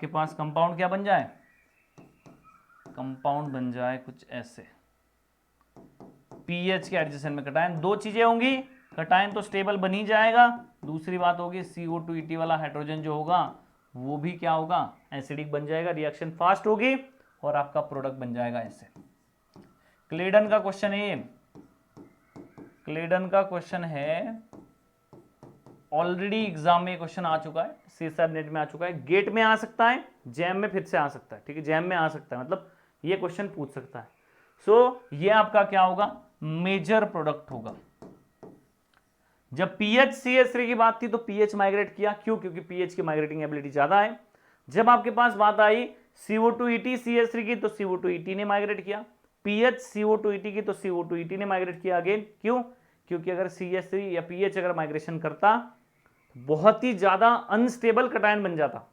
पास कंपाउंड क्या बन जाए? कंपाउंड बन जाए कुछ ऐसे, pH के एडजेसेंट में कटायन। दो चीजें होंगी, कटायन तो स्टेबल बन ही जाएगा, दूसरी बात होगी CO2 वाला हाइड्रोजन जो होगा वो भी क्या होगा? एसिडिक बन जाएगा, रिएक्शन फास्ट होगी, और आपका प्रोडक्ट बन जाएगा ऐसे। क्लेडन का क्वेश्चन है ये, क्लेडन का क्वेश्चन है, ऑलरेडी एग्जाम में क्वेश्चन आ चुका है, सीएसआर नेट में आ चुका है, गेट में आ सकता है, जैम में फिर से आ सकता है। ठीक है, जैम में आ सकता है, मतलब ये क्वेश्चन पूछ सकता है। सो ये आपका क्या होगा, मेजर प्रोडक्ट होगा। जब पीएच CH3 की बात थी तो पीएच माइग्रेट किया, क्यों? क्योंकि पीएच की माइग्रेटिंग एबिलिटी ज्यादा है। जब आपके पास बात आई CO2ET CH3 की तो CO2ET ने माइग्रेट किया, पीएच CO2ET की तो CO2ET ने माइग्रेट किया। अगेन क्यों? क्योंकि अगर CH3 या पीएच अगर माइग्रेशन करता बहुत ही ज्यादा अनस्टेबल कटायन बन जाता,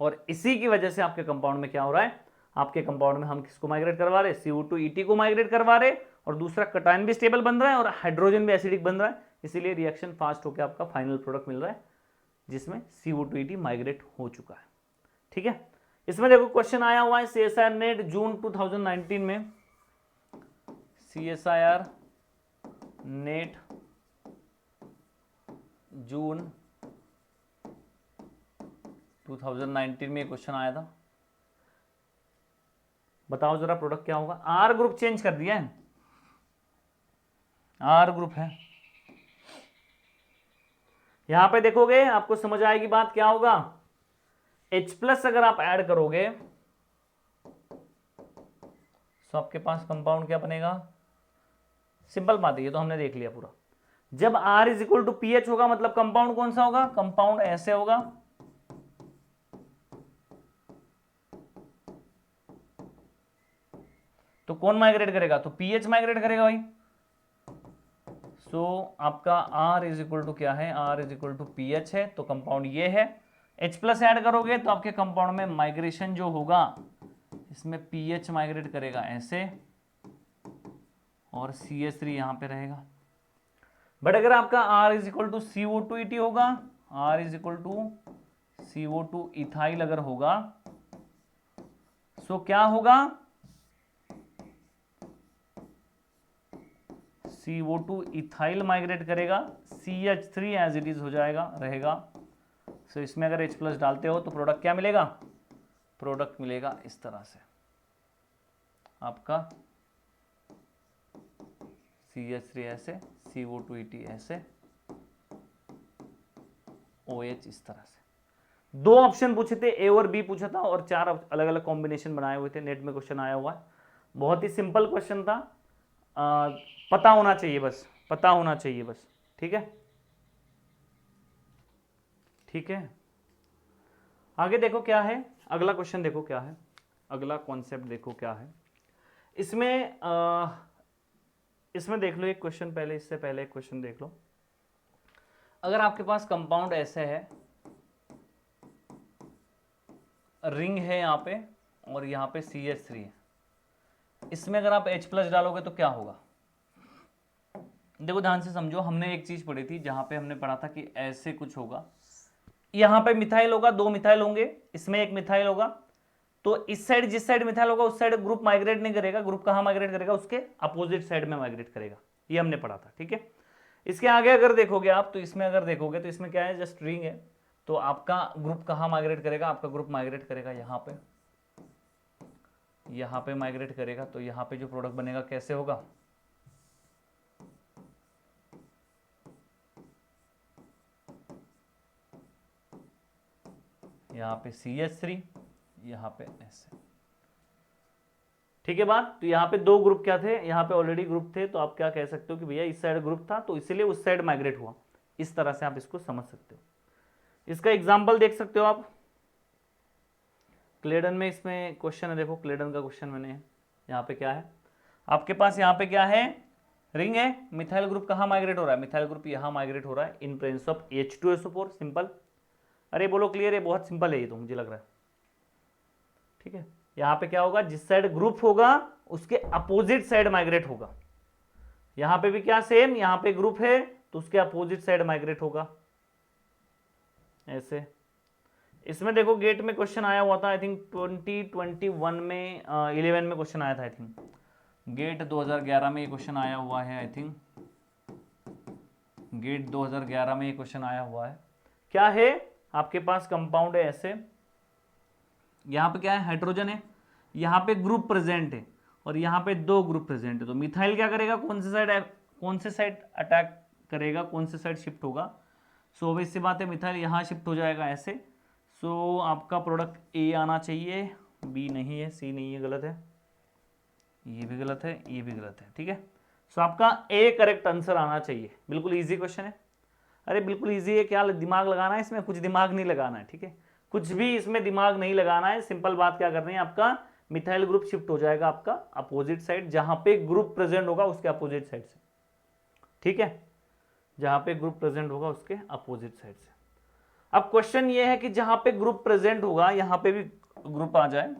और इसी की वजह से आपके कंपाउंड में क्या हो रहा है, आपके कंपाउंड में हम किसको माइग्रेट करवा रहे, CO2ET को माइग्रेट करवा रहे, और दूसरा कटायन भी स्टेबल बन रहा है और हाइड्रोजन भी एसिडिक बन रहा है, इसीलिए रिएक्शन फास्ट होकर आपका फाइनल प्रोडक्ट मिल रहा है जिसमें CO2ET माइग्रेट हो चुका है। ठीक है, इसमें देखो क्वेश्चन आया हुआ है CSIR नेट जून 2019 में, CSIR नेट जून 2019 में क्वेश्चन आया था। बताओ जरा प्रोडक्ट क्या होगा। आर ग्रुप चेंज कर दिया है, आर ग्रुप है। यहां पे देखोगे आपको समझ आएगी बात, क्या होगा, H+ अगर आप ऐड करोगे तो आपके पास कंपाउंड क्या बनेगा, सिंपल बात है, ये तो हमने देख लिया पूरा। जब R = PH होगा मतलब कंपाउंड कौन सा होगा, कंपाउंड ऐसे होगा, तो कौन माइग्रेट करेगा, तो पीएच माइग्रेट करेगा भाई। सो आपका R = क्या है, R = PH है, तो कंपाउंड ये है। H+ ऐड करोगे तो आपके कंपाउंड में माइग्रेशन जो होगा इसमें पीएच माइग्रेट करेगा ऐसे, और CH3 यहां पे रहेगा। बट अगर आपका R = CO2ET होगा, R = CO2 इथाइल अगर होगा, सो क्या होगा, CO2 इथाइल माइग्रेट करेगा, CH3 एज इट इज हो जाएगा, रहेगा। सो इसमें अगर H+ डालते हो तो प्रोडक्ट क्या मिलेगा, प्रोडक्ट मिलेगा इस तरह से आपका CH3 ऐसे, CO2ET ऐसे, OH इस तरह से। दो ऑप्शन पूछे थे, ए और बी पूछा था, और 4 अलग अलग कॉम्बिनेशन बनाए हुए थे। नेट में क्वेश्चन आया हुआ है, बहुत ही सिंपल क्वेश्चन था, पता होना चाहिए बस, पता होना चाहिए बस। ठीक है, ठीक है। आगे देखो क्या है, अगला क्वेश्चन देखो क्या है, अगला कॉन्सेप्ट देखो क्या है। इसमें इसमें देख लो एक क्वेश्चन पहले, इससे पहले एक क्वेश्चन देख लो। अगर आपके पास कंपाउंड ऐसे है, रिंग है यहाँ पे, और यहाँ पे CH3 है, इसमें अगर आप H+ डालोगे तो क्या होगा। देखो ध्यान से समझो, हमने एक चीज पढ़ी थी जहां पे हमने पढ़ा था कि ऐसे कुछ होगा, यहाँ पे मिथाइल होगा, 2 मिथाइल होंगे, इसमें एक मिथाइल होगा, तो इस साइड जिस साइड मिथाइल होगा उस साइड ग्रुप माइग्रेट नहीं करेगा, ग्रुप कहाँ माइग्रेट करेगा, उसके अपोजिट साइड में माइग्रेट करेगा, ये हमने पढ़ा था। ठीक है, इसके आगे अगर देखोगे आप, तो इसमें अगर देखोगे तो इसमें क्या है, जस्ट रिंग है, तो आपका ग्रुप कहाँ माइग्रेट करेगा, आपका ग्रुप माइग्रेट करेगा यहाँ पे, यहाँ पे माइग्रेट करेगा, तो यहाँ पे जो प्रोडक्ट बनेगा कैसे होगा, यहाँ पे CH3, यहाँ पे ऐसे। ठीक है बात, तो यहाँ पे 2 ग्रुप क्या थे, यहाँ पे ऑलरेडी ग्रुप थे, तो आप क्या कह सकते हो कि भैया इस साइड ग्रुप था तो इसलिए उस साइड माइग्रेट हुआ, इस तरह से आप इसको समझ सकते हो। इसका एग्जाम्पल देख सकते हो आप, क्लेडन में इसमें क्वेश्चन है, देखो क्लेडन का क्वेश्चन मैंने यहाँ पे क्या है, आपके पास यहाँ पे क्या है, रिंग है, मिथाइल ग्रुप कहाँ माइग्रेट हो रहा है, मिथाइल ग्रुप यहाँ माइग्रेट हो रहा है in presence of H2SO4, simple. अरे बोलो क्लियर है, बहुत सिंपल है ये तो मुझे लग रहा है। ठीक है, यहाँ पे क्या होगा, जिस साइड ग्रुप होगा उसके अपोजिट साइड माइग्रेट होगा, यहाँ पे भी क्या सेम, यहाँ पे ग्रुप है तो उसके अपोजिट साइड माइग्रेट होगा ऐसे। इसमें देखो गेट में क्वेश्चन आया हुआ था, आई थिंक 2021 में 11 में क्वेश्चन आया था, आई थिंक गेट 2011 में ये क्वेश्चन आया हुआ है, आई थिंक गेट 2011 में ये क्वेश्चन आया हुआ है। क्या है, आपके पास कंपाउंड है ऐसे, यहाँ पे क्या है, हाइड्रोजन है, यहाँ पे ग्रुप प्रेजेंट है, और यहाँ पे 2 ग्रुप प्रेजेंट है, तो मिथाइल क्या करेगा, कौन से साइड अटैक करेगा, कौन से साइड शिफ्ट होगा, सो ऑब्वियस सी बात है मिथाइल यहाँ शिफ्ट हो जाएगा ऐसे। सो आपका प्रोडक्ट A आना चाहिए, B नहीं है, C नहीं है, गलत है, ये भी गलत है, ये भी गलत है, ठीक है। सो आपका ए करेक्ट आंसर आना चाहिए। बिल्कुल इजी क्वेश्चन है, अरे बिल्कुल इजी है, क्या दिमाग लगाना है इसमें, कुछ दिमाग नहीं लगाना है, ठीक है, कुछ भी इसमें दिमाग नहीं लगाना है। सिंपल बात क्या करनी है, आपका मिथाइल ग्रुप शिफ्ट हो जाएगा आपका अपोजिट साइड, जहां पे ग्रुप प्रेजेंट होगा उसके अपोजिट साइड से, ठीक है, जहां पे ग्रुप प्रेजेंट होगा उसके अपोजिट साइड से। अब क्वेश्चन ये है कि जहां पे ग्रुप प्रेजेंट होगा यहां पे भी ग्रुप आ जाए,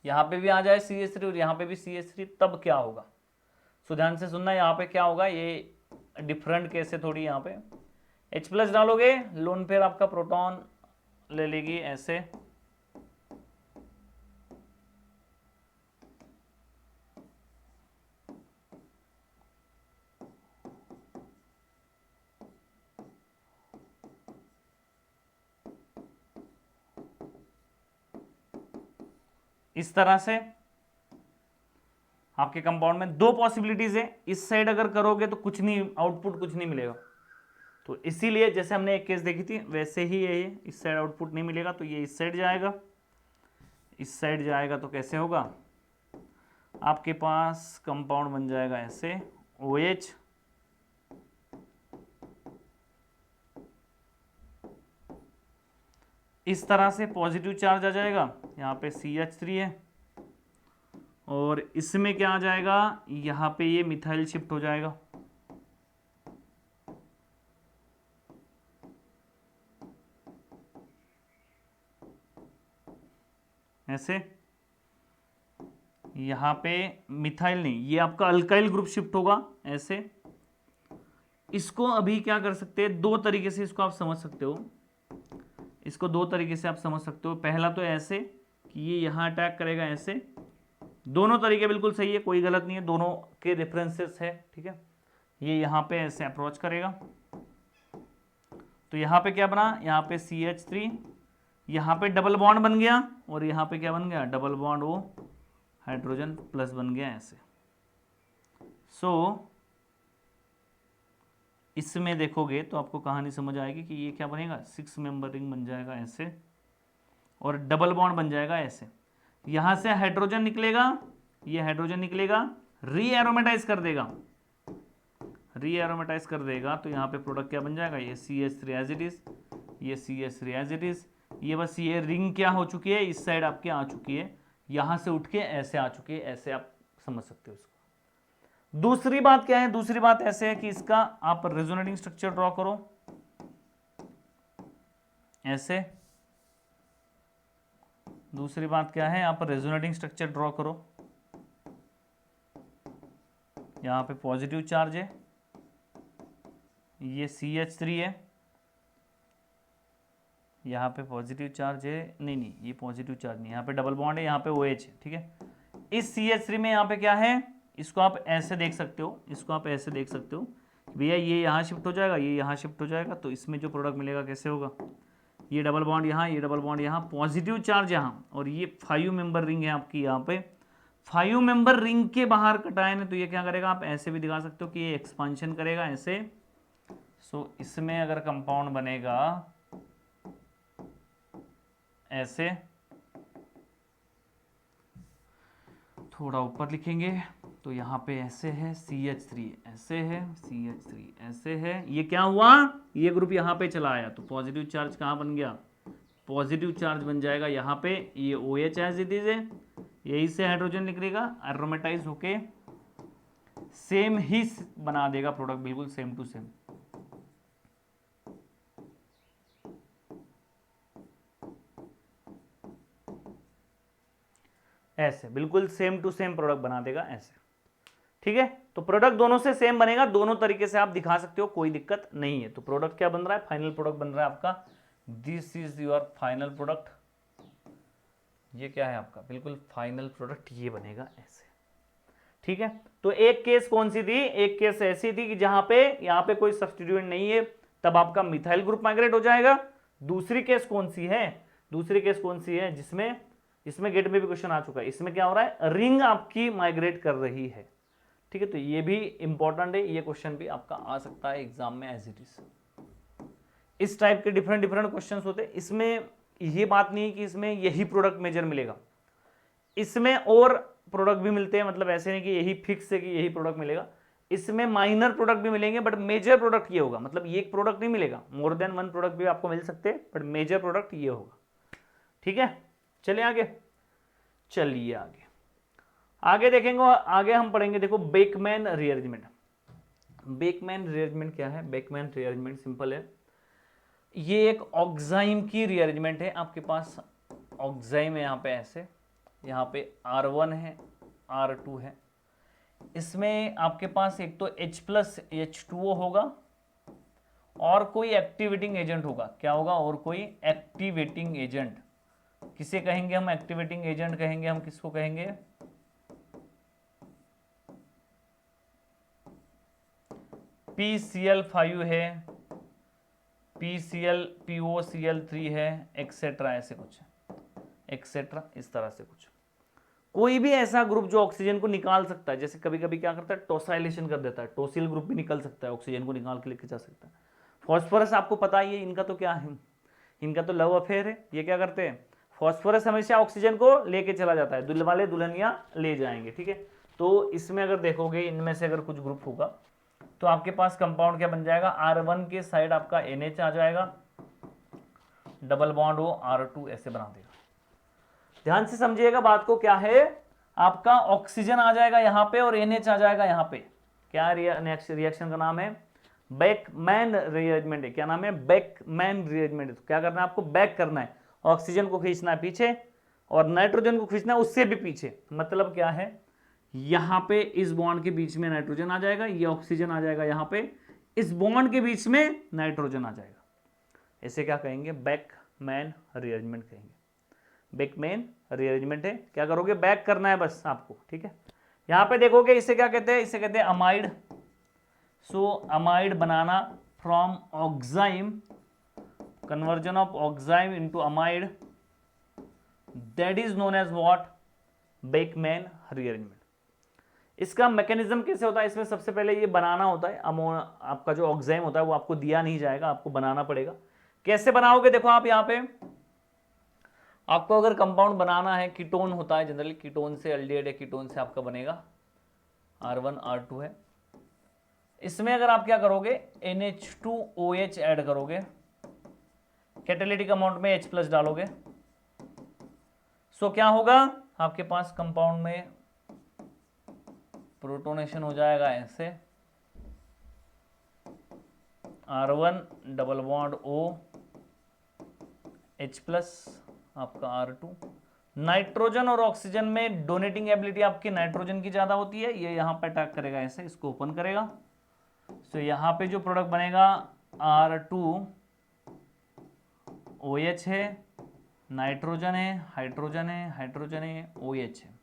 यहां पे भी आ जाए CH3 और यहां पे भी CH3, तब क्या होगा। सो ध्यान से सुनना, यहां पे क्या होगा, ये डिफरेंट केस है थोड़ी। यहां पे H+ डालोगे, लोन पेयर आपका प्रोटॉन ले लेगी ऐसे, इस तरह से। आपके कंपाउंड में दो पॉसिबिलिटीज है, इस साइड अगर करोगे तो कुछ नहीं, आउटपुट कुछ नहीं मिलेगा, तो इसीलिए जैसे हमने एक केस देखी थी वैसे ही ये इस साइड आउटपुट नहीं मिलेगा, तो ये इस साइड जाएगा, इस साइड जाएगा तो कैसे होगा, आपके पास कंपाउंड बन जाएगा ऐसे OH, इस तरह से पॉजिटिव चार्ज आ जाएगा, यहाँ पे CH3 है, और इसमें क्या आ जाएगा, यहाँ पे ये मिथाइल शिफ्ट हो जाएगा, ऐसे। यहाँ पे मिथाइल नहीं, ये आपका अल्काइल ग्रुप शिफ्ट होगा ऐसे। इसको अभी क्या कर सकते हैं, दो तरीके से इसको आप समझ सकते हो, इसको दो तरीके से आप समझ सकते हो। पहला तो ऐसे कि ये यहाँ अटैक करेगा ऐसे, दोनों तरीके बिल्कुल सही है, कोई गलत नहीं है, दोनों के रेफरेंसेस है, ठीक है। ये यहाँ पे ऐसे अप्रोच करेगा, तो यहाँ पे क्या बना, यहाँ पे CH3, यहाँ पे डबल बॉन्ड बन गया, और यहाँ पे क्या बन गया, double bond O hydrogen plus बन गया ऐसे। सो इसमें देखोगे तो आपको कहानी समझ आएगी कि ये क्या बनेगा, 6 मेंबर रिंग बन जाएगा ऐसे, और डबल बॉन्ड बन जाएगा ऐसे। यहां से हाइड्रोजन निकलेगा, ये हाइड्रोजन निकलेगा, रीएरोमेटाइज कर देगा, रीएरोमेटाइज कर देगा, तो यहाँ पे प्रोडक्ट क्या बन जाएगा, ये CH3 एज इट इज, ये CH3 एज इट इज, ये बस ये रिंग क्या हो चुकी है, इस साइड आपके आ चुकी है, यहां से उठ के ऐसे आ चुकी है, ऐसे आप समझ सकते हो इसको। दूसरी बात क्या है, दूसरी बात ऐसे है कि इसका आप रेजोनेटिंग स्ट्रक्चर ड्रॉ करो ऐसे। दूसरी बात क्या है, आप रेजोनेटिंग स्ट्रक्चर ड्रॉ करो, यहां पे पॉजिटिव चार्ज है, ये CH3 है, यहाँ पे पॉजिटिव चार्ज है, नहीं नहीं ये पॉजिटिव चार्ज नहीं, यहाँ पे डबल बॉन्ड है, यहाँ पे OH है, ठीक है। इस CH3 में यहाँ पे क्या है, इसको आप ऐसे देख सकते हो, इसको आप ऐसे देख सकते हो भैया, ये यहाँ शिफ्ट हो जाएगा, ये यहाँ शिफ्ट हो जाएगा, तो इसमें जो प्रोडक्ट मिलेगा कैसे होगा, ये डबल बॉन्ड यहाँ, ये डबल बॉन्ड यहाँ, पॉजिटिव चार्ज यहाँ, और ये 5 मेंबर रिंग है आपकी, यहाँ पे 5 मेंबर रिंग के बाहर कटायन है, तो ये क्या करेगा, आप ऐसे भी दिखा सकते हो कि ये एक्सपांशन करेगा ऐसे। सो इसमें अगर कंपाउंड बनेगा ऐसे, थोड़ा ऊपर लिखेंगे तो यहाँ पे ऐसे है, CH3 ऐसे है, CH3 ऐसे है, ये क्या हुआ, ये ग्रुप यहाँ पे चला आया, तो पॉजिटिव चार्ज कहाँ बन गया, पॉजिटिव चार्ज बन जाएगा यहाँ पे, ये OH एज इट इज है, यही से हाइड्रोजन निकलेगा, एरोमेटाइज होके सेम ही बना देगा प्रोडक्ट, बिल्कुल सेम टू सेम। ऐसे बिल्कुल सेम टू सेम प्रोडक्ट बना देगा ऐसे, ठीक है। तो प्रोडक्ट दोनों से सेम बनेगा, दोनों तरीके से आप दिखा सकते हो, कोई दिक्कत नहीं है। तो प्रोडक्ट क्या बन रहा है, फाइनल प्रोडक्ट बन रहा है आपका, this is your final product. ये क्या है आपका, बिल्कुल फाइनल प्रोडक्ट ये बनेगा ऐसे, ठीक है। तो एक केस कौन सी थी, एक केस ऐसी थी कि जहां पे यहाँ पे कोई सब्स्टिट्यूएंट नहीं है, तब आपका मिथाइल ग्रुप माइग्रेट हो जाएगा। दूसरी केस कौन सी है, दूसरी केस कौन सी है, जिसमें इसमें गेट में भी क्वेश्चन आ चुका है, इसमें क्या हो रहा है, रिंग आपकी माइग्रेट कर रही है, ठीक है। तो ये भी इंपॉर्टेंट है, ये क्वेश्चन भी आपका आ सकता है एग्जाम में एज इट इज। इस टाइप के डिफरेंट डिफरेंट क्वेश्चन होते हैं। इसमें ये बात नहीं कि इसमें यही प्रोडक्ट मेजर मिलेगा, इसमें और प्रोडक्ट भी मिलते हैं, मतलब ऐसे नहीं कि यही फिक्स है कि यही प्रोडक्ट मिलेगा, इसमें माइनर प्रोडक्ट भी मिलेंगे, बट मेजर प्रोडक्ट ये होगा, मतलब ये एक प्रोडक्ट नहीं मिलेगा, मोर देन वन प्रोडक्ट भी आपको मिल सकते हैं, बट मेजर प्रोडक्ट ये होगा। ठीक है, चलिए आगे, चलिए आगे आगे देखेंगे, आगे हम पढ़ेंगे, देखो बेकमैन रीअरेंजमेंट। बेकमैन रीअरेंजमेंट क्या है? बेकमैन रीअरेंजमेंट सिंपल है, ये एक ऑक्साइम की रीअरेंजमेंट है। आपके पास ऑक्साइम है यहाँ पे ऐसे, यहाँ पे R1 है, R2 है, इसमें आपके पास एक तो H+H2O होगा और कोई एक्टिवेटिंग एजेंट होगा। क्या होगा? और कोई एक्टिवेटिंग एजेंट। किसे कहेंगे हम? एक्टिवेटिंग एजेंट कहेंगे हम। किसको कहेंगे? PCl5 है, PCl, POCl3 है, एक्सेट्रा, ऐसे कुछ एक्सेट्रा, इस तरह से कुछ कोई भी ऐसा ग्रुप जो ऑक्सीजन को निकाल सकता है। जैसे कभी कभी क्या करता है, टोसाइलेशन कर देता है, टोसिल ग्रुप भी निकल सकता है, ऑक्सीजन को निकाल के लेके जा सकता है। फॉस्फोरस आपको पता ही है, इनका तो क्या है, इनका तो लव अफेयर है। ये क्या करते हैं, फॉस्फोरस हमेशा ऑक्सीजन को लेके चला जाता है, दुल्हन वाले दुल्हनिया ले जाएंगे। ठीक है, तो इसमें अगर देखोगे, इनमें से अगर कुछ ग्रुप होगा तो आपके पास कंपाउंड क्या बन जाएगा, R1 के साइड आपका NH आ जाएगा, डबल बॉन्ड हो R2 ऐसे बना देगा। ध्यान से समझिएगा बात को, क्या है, आपका ऑक्सीजन आ जाएगा यहाँ पे और NH आ जाएगा यहाँ पे। क्या रिएक्शन का नाम है? बेकमैन रीअरेंजमेंट है। क्या नाम है? Beckmann rearrangement. तो क्या करना है आपको? बैक करना है, ऑक्सीजन को खींचना है पीछे और नाइट्रोजन को खींचना है उससे भी पीछे। मतलब क्या है, यहाँ पे इस बॉन्ड के बीच में नाइट्रोजन आ जाएगा, ये ऑक्सीजन आ जाएगा यहाँ पे, इस बॉन्ड के बीच में नाइट्रोजन आ जाएगा। इसे क्या कहेंगे? बेकमैन रीअरेंजमेंट कहेंगे। बेकमैन रीअरेंजमेंट है। क्या करोगे? बैक करना है बस आपको। ठीक है, यहाँ पे देखोगे, इसे क्या कहते हैं? इसे कहते हैं अमाइड। सो अमाइड बनाना from oxime, conversion of oxime into amide, that is known as what? Beckmann rearrangement. इसका मैकेनिज्म कैसे होता है? इसमें सबसे पहले ये बनाना होता है, आपका जो ऑक्साइम होता है वो आपको दिया नहीं जाएगा, आपको बनाना पड़ेगा। कैसे बनाओगे? देखो आप यहाँ पे, आपको अगर कंपाउंड बनाना है, कीटोन होता है जनरली, कीटोन से एल्डिहाइड है, कीटोन से आपका बनेगा, R1 R2 है। इसमें अगर आप क्या करोगे, NH2OH ऐड करोगे, कैटालिटिक अमाउंट में H+ डालोगे, सो क्या होगा, आपके पास कंपाउंड में प्रोटोनेशन हो जाएगा ऐसे, R1 double bond O, H+ आपका R2। नाइट्रोजन और ऑक्सीजन में डोनेटिंग एबिलिटी आपकी नाइट्रोजन की ज्यादा होती है, ये यहां पे अटैक करेगा ऐसे, इसको ओपन करेगा। तो यहां पे जो प्रोडक्ट बनेगा R2OH है, नाइट्रोजन है, हाइड्रोजन है, हाइड्रोजन है, OH है,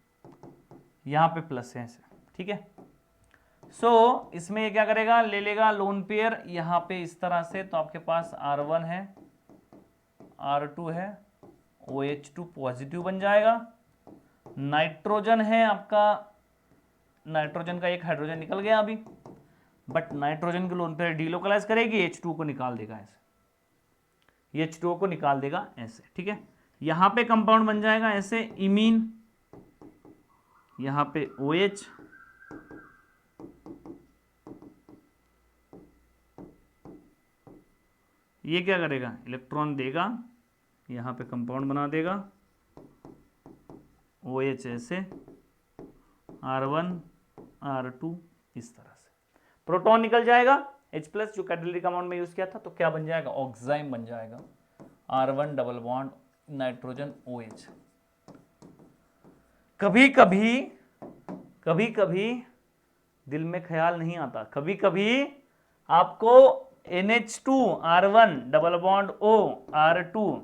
यहां पे प्लस है ऐसे। ठीक है, सो इसमें ये क्या करेगा, ले लेगा लोन पेयर यहां पे इस तरह से, तो आपके पास R1 है, R2 है, OH2 पॉजिटिव बन जाएगा, नाइट्रोजन है आपका, नाइट्रोजन का एक हाइड्रोजन निकल गया अभी, बट नाइट्रोजन के लोन पेयर डीलोकलाइज करेगी, H2 को निकाल देगा ऐसे, H2O को निकाल देगा ऐसे। ठीक है, यहां पे कंपाउंड बन जाएगा ऐसे, इमीन, यहां पे OH, ये क्या करेगा, इलेक्ट्रॉन देगा, यहाँ पे कंपाउंड बना देगा, OH ऐसे, R1 R2 इस तरह से, प्रोटॉन निकल जाएगा, H+ जो कैटालिटिक अमाउंट में यूज किया था, तो क्या बन जाएगा, ऑक्साइम बन जाएगा, R1 double bond nitrogen OH। कभी कभी दिल में ख्याल नहीं आता, कभी कभी आपको NH2 R1 double bond O R2,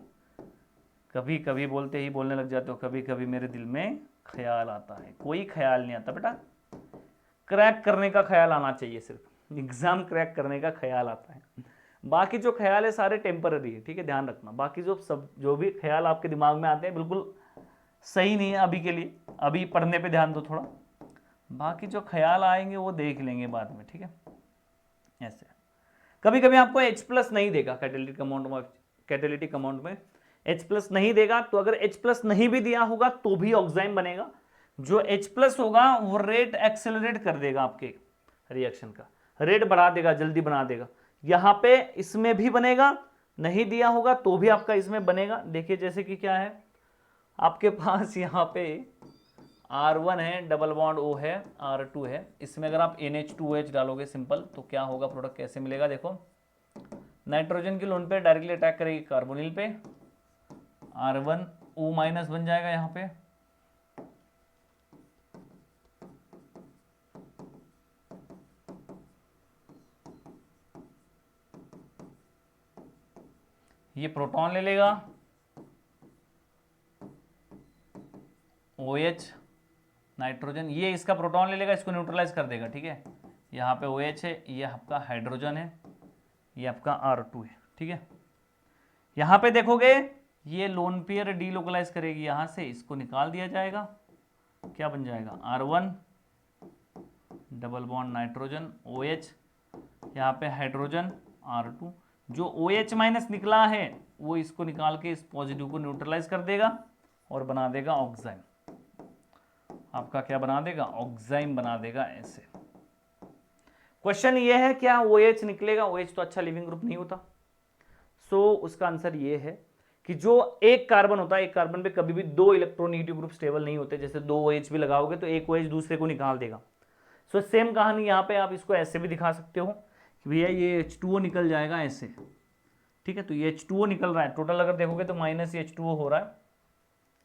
कभी कभी बोलते ही बोलने लग जाते हो, कभी कभी मेरे दिल में ख्याल आता है। कोई ख्याल नहीं आता बेटा, क्रैक करने का ख्याल आना चाहिए, सिर्फ एग्जाम क्रैक करने का ख्याल आता है। बाकी जो ख्याल है सारे टेम्पररी है। ठीक है, ध्यान रखना, बाकी जो भी ख्याल आपके दिमाग में आते हैं बिल्कुल सही नहीं है अभी के लिए, अभी पढ़ने पे ध्यान दो थोड़ा, बाकी जो ख्याल आएंगे वो देख लेंगे बाद में। ठीक है, ऐसे कभी कभी आपको H+ नहीं देगा कैटालिटिक अमाउंट में H+ नहीं देगा, तो अगर H+ नहीं भी दिया होगा तो भी ऑक्साइम बनेगा। जो H प्लस होगा वो रेट एक्सेलरेट कर देगा, आपके रिएक्शन का रेट बढ़ा देगा, जल्दी बना देगा। यहां पे इसमें भी बनेगा, नहीं दिया होगा तो भी आपका इसमें बनेगा। देखिए जैसे कि क्या है आपके पास यहाँ पे R1 है, डबल बॉन्ड O है, R2 है, इसमें अगर आप NH2OH डालोगे सिंपल तो क्या होगा, प्रोडक्ट कैसे मिलेगा। देखो नाइट्रोजन की लोन पे डायरेक्टली अटैक करेगी कार्बोनिल पे, R1O माइनस बन जाएगा यहाँ पे, ये प्रोटॉन ले लेगा, OH नाइट्रोजन, ये इसका प्रोटॉन ले लेगा, इसको न्यूट्रलाइज कर देगा, ठीक है। यहाँ पे OH है, ये आपका हाइड्रोजन है, ये आपका R2 है, ठीक है। यहाँ पे देखोगे ये लोन पेयर डीलोकलाइज करेगी यहाँ से, इसको निकाल दिया जाएगा, क्या बन जाएगा R1 double bond nitrogen OH, यहाँ पे हाइड्रोजन R2, जो OH माइनस निकला है वो इसको निकाल के इस पॉजिटिव को न्यूट्रलाइज कर देगा और बना देगा ऑक्साइम। आपका क्या बना देगा, ऑक्साइम बना देगा ऐसे। क्वेश्चन ये है क्या OH निकलेगा, OH तो अच्छा लिविंग ग्रुप नहीं होता। सो उसका आंसर ये है कि जो एक कार्बन होता है, एक कार्बन पे कभी भी दो इलेक्ट्रोनेगेटिव ग्रुप स्टेबल नहीं होते। जैसे दो OH भी लगाओगे तो एक OH दूसरे को निकाल देगा। सो सेम कहानी यहाँ पे आप इसको ऐसे भी दिखा सकते हो कि भैया ये H2O निकल जाएगा ऐसे, ठीक है। तो ये H2O निकल रहा है, टोटल अगर देखोगे तो माइनस H2O हो रहा है।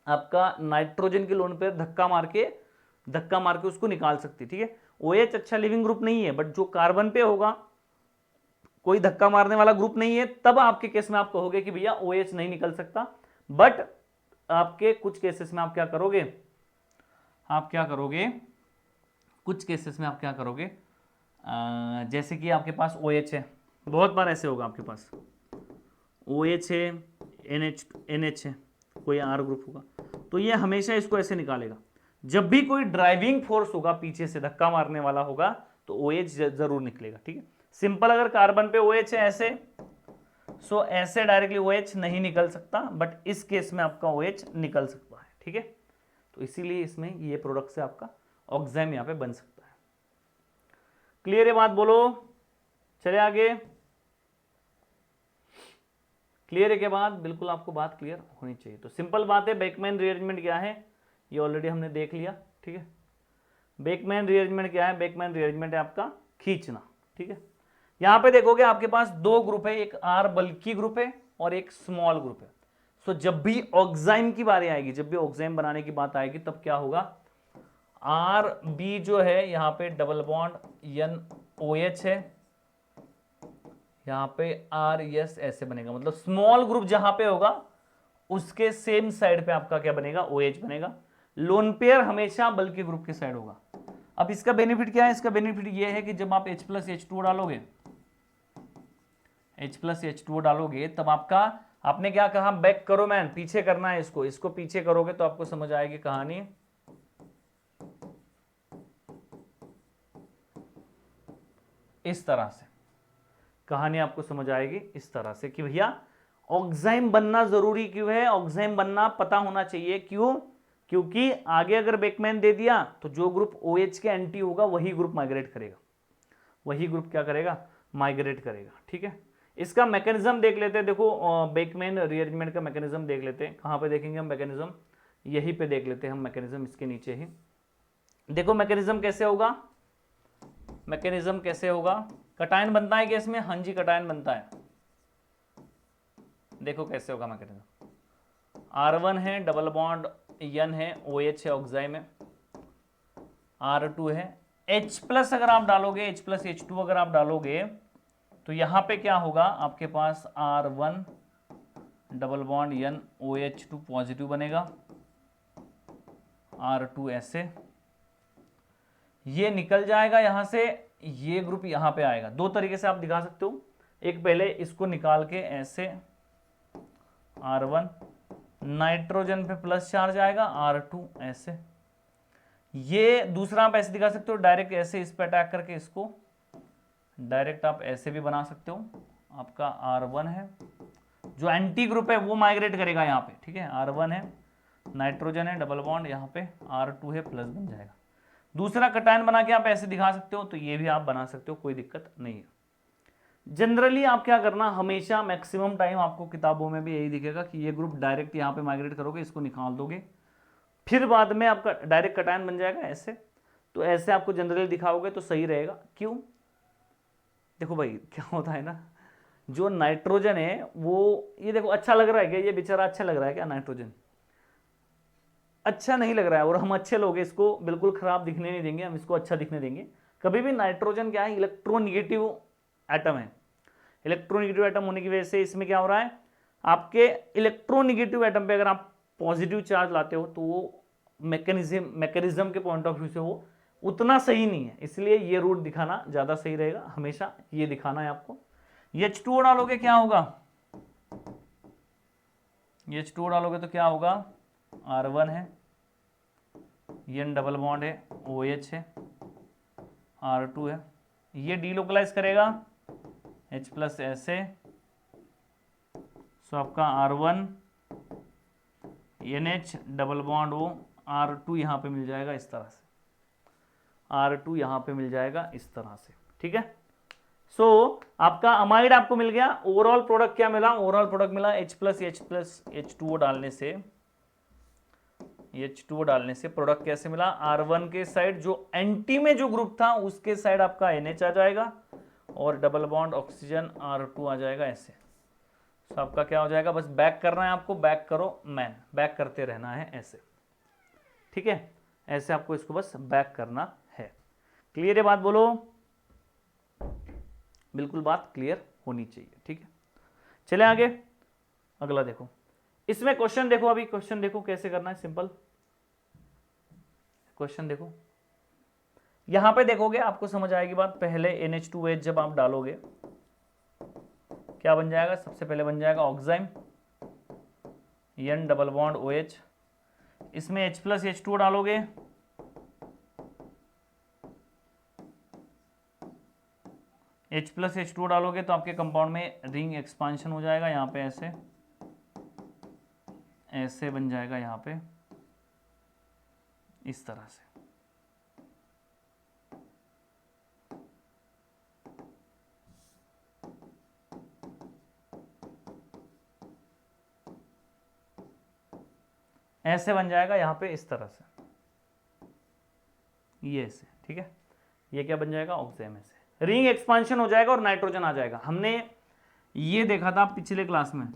आपका नाइट्रोजन के लोन पे धक्का मार के उसको निकाल सकती, ठीक है। OH अच्छा लिविंग ग्रुप नहीं है, बट जो कार्बन पे होगा कोई धक्का मारने वाला ग्रुप नहीं है, तब आपके केस में आप कहोगे कि भैया OH नहीं निकल सकता। बट आपके कुछ केसेस में आप क्या करोगे, कुछ केसेस में आप क्या करोगे, जैसे कि आपके पास OH है, बहुत बार ऐसे होगा आपके पास OH है, NH है, कोई R ग्रुप होगा, तो ये हमेशा इसको ऐसे निकालेगा। जब भी कोई ड्राइविंग फोर्स होगा, पीछे से धक्का मारने वाला होगा, तो OH जरूर निकलेगा, ठीक है। सिंपल अगर कार्बन पे OH है ऐसे, सो ऐसे डायरेक्टली OH नहीं निकल सकता, बट इस केस में आपका OH निकल सकता है, ठीक है। तो इसीलिए इसमें ये प्रोडक्ट से आपका ऑक्साइम यहाँ पे बन सकता है। क्लियर है बात, बोलो, चले आगे। क्लियर है के बाद बिल्कुल आपको बात क्लियर होनी चाहिए। तो सिंपल बात है, बेकमैन रीअरेंजमेंट क्या है ये ऑलरेडी हमने देख लिया, ठीक है। बेकमैन रीअरेंजमेंट क्या है, बेकमैन रीअरेंजमेंट है आपका खींचना, ठीक है। यहां पे देखोगे आपके पास दो ग्रुप है, एक R बल्की ग्रुप है और एक स्मॉल ग्रुप है। सो जब भी ऑक्साइम की बारी आएगी, जब भी ऑक्साइम बनाने की बात आएगी, तब क्या होगा, RB जो है यहाँ पे डबल बॉन्ड NOH है, यहाँ पे RS ऐसे बनेगा। मतलब स्मॉल ग्रुप जहां पे होगा उसके सेम साइड पे आपका क्या बनेगा, OH बनेगा। लोन पेयर हमेशा बल्कि ग्रुप के साइड होगा। अब इसका बेनिफिट क्या है, इसका बेनिफिट ये है कि जब आप H प्लस H2O डालोगे, तब आपका, आपने क्या कहा, बैक करो मैन, पीछे करना है इसको पीछे करोगे तो आपको समझ आएगी कहानी। इस तरह से कहानी आपको समझ आएगी, इस तरह से कि भैया ऑक्साइम बनना जरूरी क्यों है, ऑक्साइम बनना पता होना चाहिए। क्यों, क्योंकि आगे अगर बेकमैन दे दिया तो जो ग्रुप OH के एंटी होगा वही ग्रुप माइग्रेट करेगा, वही ग्रुप क्या करेगा, माइग्रेट करेगा, ठीक है। इसका मैकेनिज्म देख लेते हैं। देखो बेकमैन रीअरेंजमेंट का मैकेनिज्म देख लेते हैं। कहां पे देखेंगे हम मैकेनिज्म, यहीं पे देख लेते हैं हम मैकेनिज्म, इसके नीचे ही देखो मैकेनिज्म कैसे होगा। मैकेनिज्म कैसे होगा, कटायन बनता है गैस में, हाँ जी कटायन बनता है। देखो कैसे होगा मैकेनिज्म, R1 है, डबल बॉन्ड N है, OH है, ऑक्साइम है, R2 है, H प्लस अगर आप डालोगे, H प्लस H2 अगर आप डालोगे तो यहां पे क्या होगा, आपके पास R1 double bond N OH2 positive बनेगा, R2 ऐसे, ये निकल जाएगा यहां से, ये ग्रुप यहां पे आएगा। दो तरीके से आप दिखा सकते हो, एक पहले इसको निकाल के ऐसे R1 नाइट्रोजन पे प्लस चार्ज आएगा, R2 ऐसे, ये दूसरा आप ऐसे दिखा सकते हो, डायरेक्ट ऐसे इस पे अटैक करके इसको डायरेक्ट आप ऐसे भी बना सकते हो। आपका R1 है, जो एंटी ग्रुप है वो माइग्रेट करेगा यहाँ पे, ठीक है, R1 है, नाइट्रोजन है, डबल बॉन्ड यहाँ पे R2 है, प्लस बन जाएगा। दूसरा कटायन बना के आप ऐसे दिखा सकते हो, तो ये भी आप बना सकते हो, कोई दिक्कत नहीं है। जनरली आप क्या करना, हमेशा मैक्सिमम टाइम आपको किताबों में भी यही दिखेगा कि ये ग्रुप डायरेक्ट यहाँ पे माइग्रेट करोगे, इसको निकाल दोगे, फिर बाद में आपका डायरेक्ट कटायन बन जाएगा ऐसे। तो ऐसे आपको जनरली दिखाओगे तो सही रहेगा। क्यों? देखो भाई क्या होता है ना, जो नाइट्रोजन है वो, ये देखो अच्छा लग रहा है क्या, ये बेचारा अच्छा लग रहा है क्या नाइट्रोजन? अच्छा नहीं लग रहा है, और हम अच्छे लोग हैं, इसको बिल्कुल खराब दिखने नहीं देंगे, हम इसको अच्छा दिखने देंगे। कभी भी नाइट्रोजन क्या है, इलेक्ट्रोनिगेटिव एटम है। इलेक्ट्रोनिगेटिव एटम होने की वजह से इसमें क्या हो रहा है, आपके इलेक्ट्रोनिगेटिव एटम पे अगर आप पॉजिटिव चार्ज लाते हो तो वो मैकेनिज्म के पॉइंट ऑफ व्यू से वो उतना सही नहीं है, इसलिए ये रूट दिखाना ज़्यादा सही रहेगा। हमेशा ये दिखाना है आपको। H2O डालोगे क्या होगा, H2O डालोगे तो क्या होगा, R1 है, N डबल बॉन्ड है, OH है, R2 है, ये डीलोकलाइज करेगा H प्लस ऐसे, सो आपका R1 NH double bond O, R2 यहाँ पे मिल जाएगा इस तरह से, R2 यहाँ पे मिल जाएगा इस तरह से, ठीक है। सो आपका अमाइड आपको मिल गया। ओवरऑल प्रोडक्ट क्या मिला, ओवरऑल प्रोडक्ट मिला H प्लस H2O डालने से, H2O डालने से प्रोडक्ट कैसे मिला, R1 के साइड जो एंटी में जो ग्रुप था उसके साइड आपका NH आ जाएगा और डबल बॉन्ड ऑक्सीजन R2 आ जाएगा ऐसे। तो आपका क्या हो जाएगा, बस बैक करना है आपको, बैक करो मैन, बैक करते रहना है ऐसे, ठीक है। ऐसे आपको इसको बस बैक करना है। क्लियर है बात, बोलो। बिल्कुल बात क्लियर होनी चाहिए, ठीक है। चले आगे, अगला देखो। इसमें क्वेश्चन देखो, अभी क्वेश्चन देखो कैसे करना है, सिंपल क्वेश्चन देखो। यहां पे देखोगे आपको समझ आएगी बात। पहले NH2OH जब आप डालोगे क्या बन जाएगा, सबसे पहले बन जाएगा oxime, N double bond OH, इसमें H प्लस H2O डालोगे, H प्लस H2O डालोगे तो आपके कंपाउंड में रिंग एक्सपांशन हो जाएगा, यहाँ पे ऐसे ऐसे बन जाएगा, यहाँ पे इस तरह से। ऐसे बन जाएगा यहाँ पे इस तरह से, ये ऐसे, ठीक है। ये क्या बन जाएगा, ऑक्साइम ऐसे, रिंग एक्सपांशन हो जाएगा और नाइट्रोजन आ जाएगा। हमने ये देखा था पिछले क्लास में,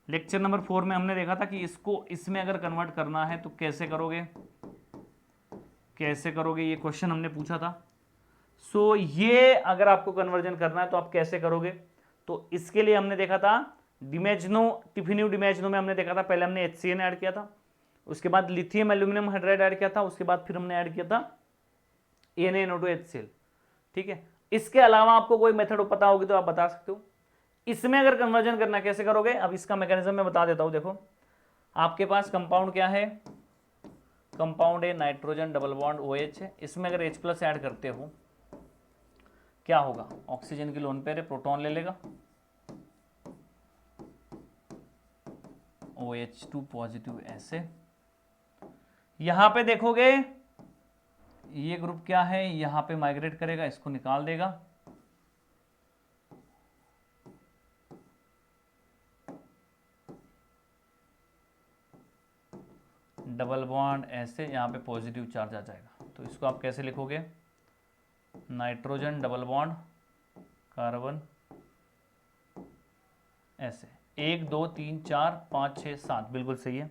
लेक्चर नंबर 4 में हमने देखा था कि इसको इसमें अगर कन्वर्ट करना है तो कैसे करोगे, कैसे करोगे, ये क्वेश्चन हमने पूछा था। सो ये अगर आपको कन्वर्जन करना है तो आप कैसे करोगे, तो इसके लिए हमने देखा था डिमेजनो, टिफिन्यू डिमेजनो में हमने देखा था, पहले हमने HCN ऐड किया था, उसके बाद लिथियम एल्यूमिनियम हाइड्राइड ऐड किया था, उसके बाद फिर हमने ऐड किया था NaNO2HCl, ठीक है। इसके अलावा आपको कोई मेथड पता होगी तो आप बता सकते हो। इसमें अगर कन्वर्जन करना कैसे करोगे, अब इसका मैकेनिज्म मैं बता देता हूं। देखो आपके पास कंपाउंड क्या है, कंपाउंड है नाइट्रोजन डबल बॉन्ड OH है, इसमें अगर H प्लस ऐड करते हो क्या होगा, ऑक्सीजन की लोन पेयर है, प्रोटॉन ले लेगा, OH2 पॉजिटिव ऐसे। यहां पे देखोगे ये ग्रुप क्या है, यहां पे माइग्रेट करेगा, इसको निकाल देगा, डबल बॉन्ड ऐसे, यहां पे पॉजिटिव चार्ज आ जाएगा। तो इसको आप कैसे लिखोगे, नाइट्रोजन डबल बॉन्ड कार्बन ऐसे, 1 2 3 4 5 6 7, बिल्कुल सही है।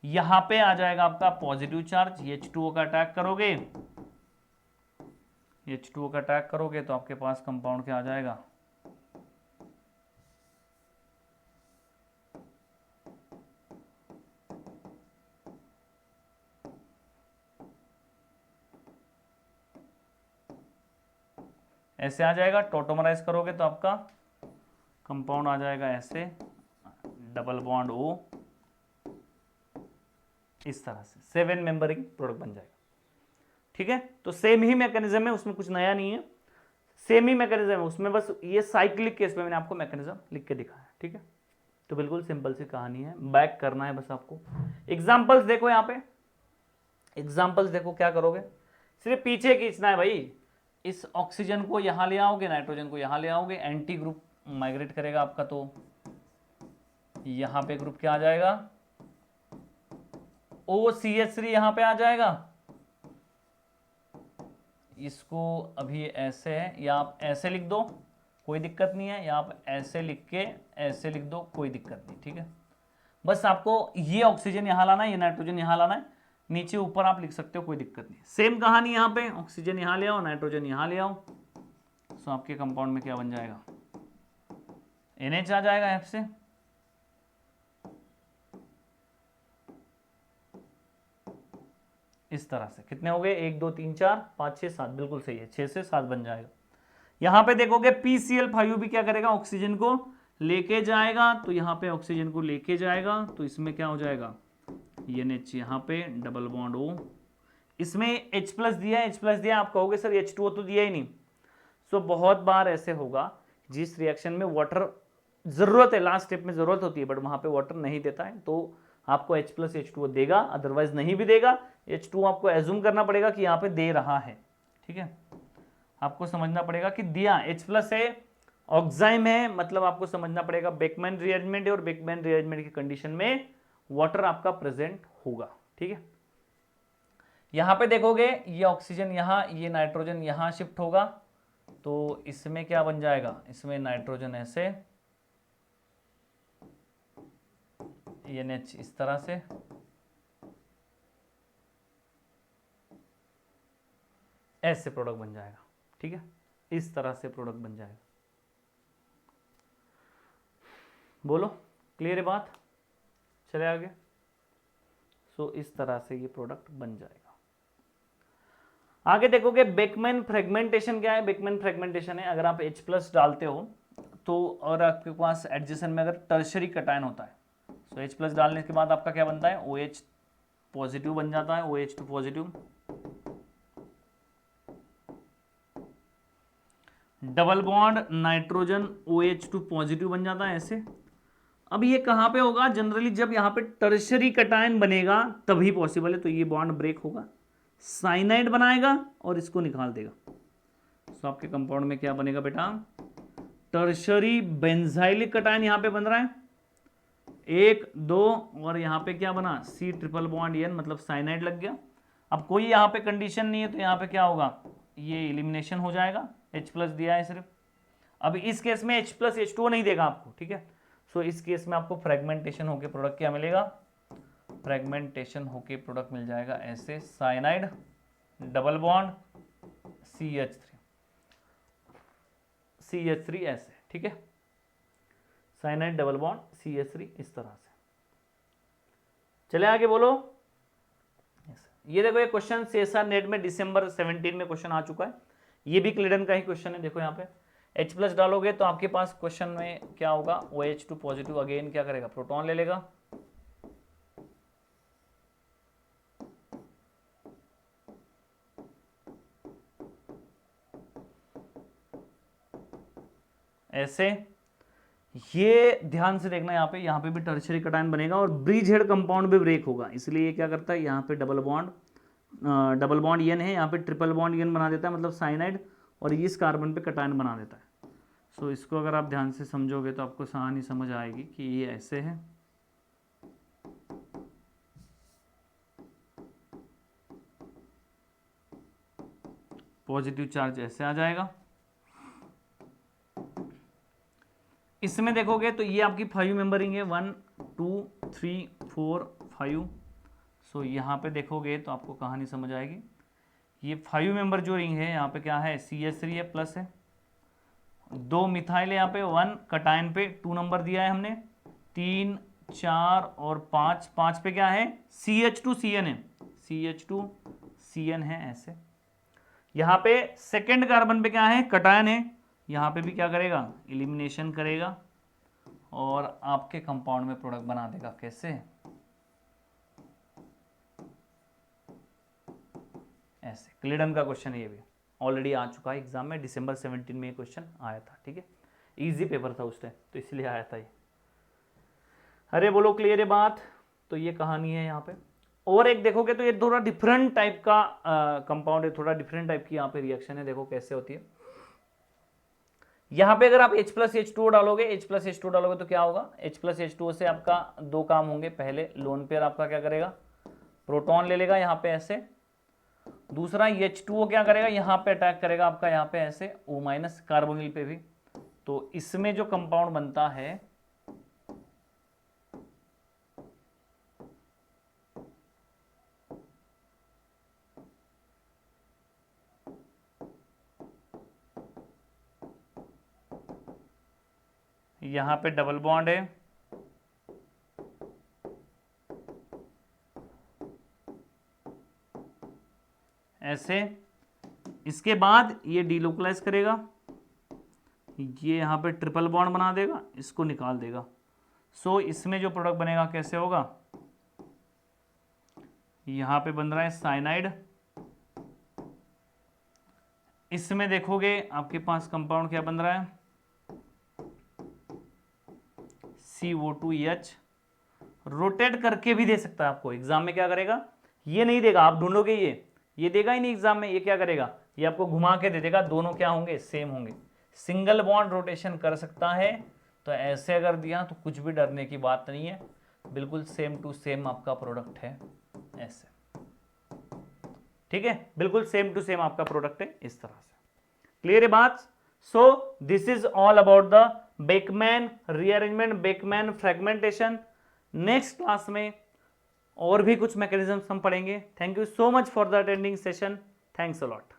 यहां पे आ जाएगा आपका पॉजिटिव चार्ज, H2O का अटैक करोगे, H2O का अटैक करोगे तो आपके पास कंपाउंड क्या आ जाएगा, ऐसे आ जाएगा। टोटोमराइज करोगे तो आपका कंपाउंड आ जाएगा ऐसे, डबल बॉन्ड O, इस तरह से 7 मेंबरिंग प्रोडक्ट बन जाएगा, ठीक है। तो सेम ही मैकेनिज्म है, उसमें कुछ नया नहीं है, सेम ही मैकेनिज्म है उसमें, बस ये साइक्लिक केस में मैंने आपको मैकेनिज्म लिख के दिखाया, ठीक है। तो बिल्कुल सिंपल सी कहानी है, बैक करना है बस आपको। एग्जाम्पल्स देखो यहाँ पे, एग्जाम्पल्स देखो क्या करोगे, सिर्फ पीछे खींचना है भाई। इस ऑक्सीजन को यहां ले आओगे, नाइट्रोजन को यहां ले आओगे, एंटी ग्रुप माइग्रेट करेगा आपका, तो यहां पे ग्रुप क्या आ जाएगा, OCH3 यहां पे आ जाएगा। इसको अभी ऐसे है, या आप ऐसे लिख दो कोई दिक्कत नहीं है, या आप ऐसे लिख के ऐसे लिख दो कोई दिक्कत नहीं, ठीक है। बस आपको ये ऑक्सीजन यहां लाना है, ये नाइट्रोजन यहां लाना है, नीचे ऊपर आप लिख सकते हो कोई दिक्कत नहीं। सेम कहानी यहां पे, ऑक्सीजन यहां ले आओ, नाइट्रोजन यहां ले आओ, तो आपके कंपाउंड में क्या बन जाएगा, NH आ जाएगा F से। इस तरह से कितने हो गए, 1 2 3 4 5 6 7, बिल्कुल सही है, 6 से 7 बन जाएगा। यहां पे देखोगे PCl5 भी क्या करेगा, ऑक्सीजन को लेके जाएगा, तो यहां पे ऑक्सीजन को लेके जाएगा, तो इसमें क्या हो जाएगा, NH यहां पे डबल बॉन्ड O, इसमें H प्लस दिया है, H प्लस दिया, आप कहोगे सर H2O तो दिया ही नहीं। सो बहुत बार ऐसे होगा जिस रिएक्शन में वाटर जरूरत है, लास्ट स्टेप में जरूरत होती है, बट वहां पे वाटर नहीं देता है, तो आपको H प्लस H2O देगा, अदरवाइज नहीं भी देगा। H2O आपको एज्यूम करना पड़ेगा कि यहाँ पे दे रहा है, ठीक है, आपको समझना पड़ेगा कि दिया, H प्लस है, ऑक्साइम है, मतलब आपको समझना पड़ेगा बेकमैन रिएरेंजमेंट है, और बेकमैन रिएरेंजमेंट की कंडीशन में वाटर आपका प्रेजेंट होगा, ठीक है। यहां पे देखोगे ये ऑक्सीजन यहां, ये नाइट्रोजन यहां शिफ्ट होगा, तो इसमें क्या बन जाएगा, इसमें नाइट्रोजन ऐसे, NH इस तरह से, ऐसे प्रोडक्ट बन जाएगा, ठीक है, इस तरह से प्रोडक्ट बन जाएगा। बोलो क्लियर है बात, चले आगे। सो इस तरह से ये प्रोडक्ट बन जाएगा। आगे देखोगे बेकमैन फ्रेगमेंटेशन क्या है, बेकमैन फ्रेगमेंटेशन है अगर आप H प्लस डालते हो तो, और आपके पास एडजेसेंट में अगर टर्शरी कटायन होता है, तो H प्लस डालने के बाद आपका क्या बनता है, OH पॉजिटिव बन जाता है, OH2 positive, double bond nitrogen OH2 positive बन जाता है ऐसे। अब ये कहां पे होगा, जनरली जब यहां पे टर्शरी कटायन बनेगा तभी पॉसिबल है, तो ये बॉन्ड ब्रेक होगा, साइनाइड बनाएगा और इसको निकाल देगा। तो आपके कंपाउंड में क्या बनेगा बेटा, टर्शरी बेंजाइलिक कटायन यहां पे बन रहा है, 1 2, और यहां पे क्या बना, C ट्रिपल बॉन्ड N, मतलब साइनाइड लग गया। अब कोई यहां पे कंडीशन नहीं है, तो यहां पे क्या होगा, ये एलिमिनेशन हो जाएगा, H प्लस दिया है सिर्फ। अब इस केस में H प्लस H2O नहीं देगा आपको, ठीक है। सो इस केस में आपको फ्रेगमेंटेशन होके प्रोडक्ट क्या मिलेगा, फ्रेगमेंटेशन होके प्रोडक्ट मिल जाएगा ऐसे, साइनाइड डबल बॉन्ड CH3 ऐसे, ठीक है, साइनाइड डबल बॉन्ड CH3 इस तरह से। चले आगे बोलो। ये देखो ये क्वेश्चन CSR नेट में दिसंबर 17 में क्वेश्चन आ चुका है, ये भी क्लिडन का ही क्वेश्चन है। देखो यहाँ पे H प्लस डालोगे तो आपके पास क्वेश्चन में क्या होगा, OH2 पॉजिटिव अगेन क्या करेगा, प्रोटॉन ले लेगा, ऐसे। ये ध्यान से देखना, यहाँ पे भी टर्शरी कटायन बनेगा और ब्रिज हेड कंपाउंड भी ब्रेक होगा, इसलिए ये क्या करता है, यहाँ पे डबल बॉन्ड N है, यहाँ पे ट्रिपल बॉन्ड N बना देता है, मतलब साइनाइड, और इस कार्बन पे कटायन बना देता है। सो इसको अगर आप ध्यान से समझोगे तो आपको आसानी समझ आएगी कि ये ऐसे है, पॉजिटिव चार्ज ऐसे आ जाएगा। इसमें देखोगे तो ये आपकी 5 मेंबरिंग है, 1 2 3 4 5। सो यहाँ पे देखोगे तो आपको कहानी समझ आएगी। ये 5 मेंबर जो रिंग है यहाँ पे क्या है, CH3 है, प्लस है, 2 मिथाइल यहाँ पे, 1 कटायन पे 2 नंबर दिया है हमने, 3 4 और 5, 5 पे क्या है, CH2CN है, CH2CN है ऐसे। यहाँ पे सेकेंड कार्बन पे क्या है, कटायन है, यहाँ पे भी क्या करेगा, एलिमिनेशन करेगा और आपके कंपाउंड में प्रोडक्ट बना देगा। कैसे, ऐसे। क्लिडन का क्वेश्चन ये भी ऑलरेडी आ चुका है एग्जाम में, दिसंबर 17 में ये क्वेश्चन आया था, ठीक है, इजी पेपर था उस टाइम तो इसलिए आया था ये। अरे बोलो क्लियर है बात। तो ये कहानी है यहाँ पे। और एक देखोगे तो ये थोड़ा डिफरेंट टाइप का कंपाउंड है, थोड़ा डिफरेंट टाइप की यहाँ पे रिएक्शन है, देखो कैसे होती है। यहाँ पे अगर आप H+H2O डालोगे, H+H2O डालोगे तो क्या होगा, H+H2O से आपका दो काम होंगे। पहले लोन पेयर आपका क्या करेगा, प्रोटॉन ले लेगा यहाँ पे ऐसे। दूसरा H2O क्या करेगा, यहाँ पे अटैक करेगा आपका यहाँ पे ऐसे O- कार्बोनिल पे भी। तो इसमें जो कंपाउंड बनता है यहाँ पे डबल बॉन्ड है, ऐसे। इसके बाद ये डीलोकलाइज करेगा, ये यहाँ पे ट्रिपल बॉन्ड बना देगा, इसको निकाल देगा। सो इसमें जो प्रोडक्ट बनेगा कैसे होगा, यहाँ पे बन रहा है साइनाइड। इसमें देखोगे आपके पास कंपाउंड क्या बन रहा है, CO2H। रोटेट करके भी दे सकता है आपको, एग्जाम में क्या करेगा, ये नहीं देगा, आप ढूंढोगे ये देगा ही नहीं एग्जाम में। ये क्या करेगा, ये आपको घुमा के दे देगा, दोनों क्या होंगे, सेम होंगे। सिंगल बॉन्ड रोटेशन कर सकता है, तो ऐसे अगर दिया तो कुछ भी डरने की बात नहीं है, बिल्कुल सेम टू सेम आपका प्रोडक्ट है ऐसे। ठीक है, बिल्कुल सेम टू सेम आपका प्रोडक्ट है इस तरह से। क्लियर है बात। So this is all about the Beckmann rearrangement, Beckmann fragmentation. Next class में और भी कुछ मैकेनिज्म्स हम पढ़ेंगे। Thank you so much for the attending session. Thanks a lot.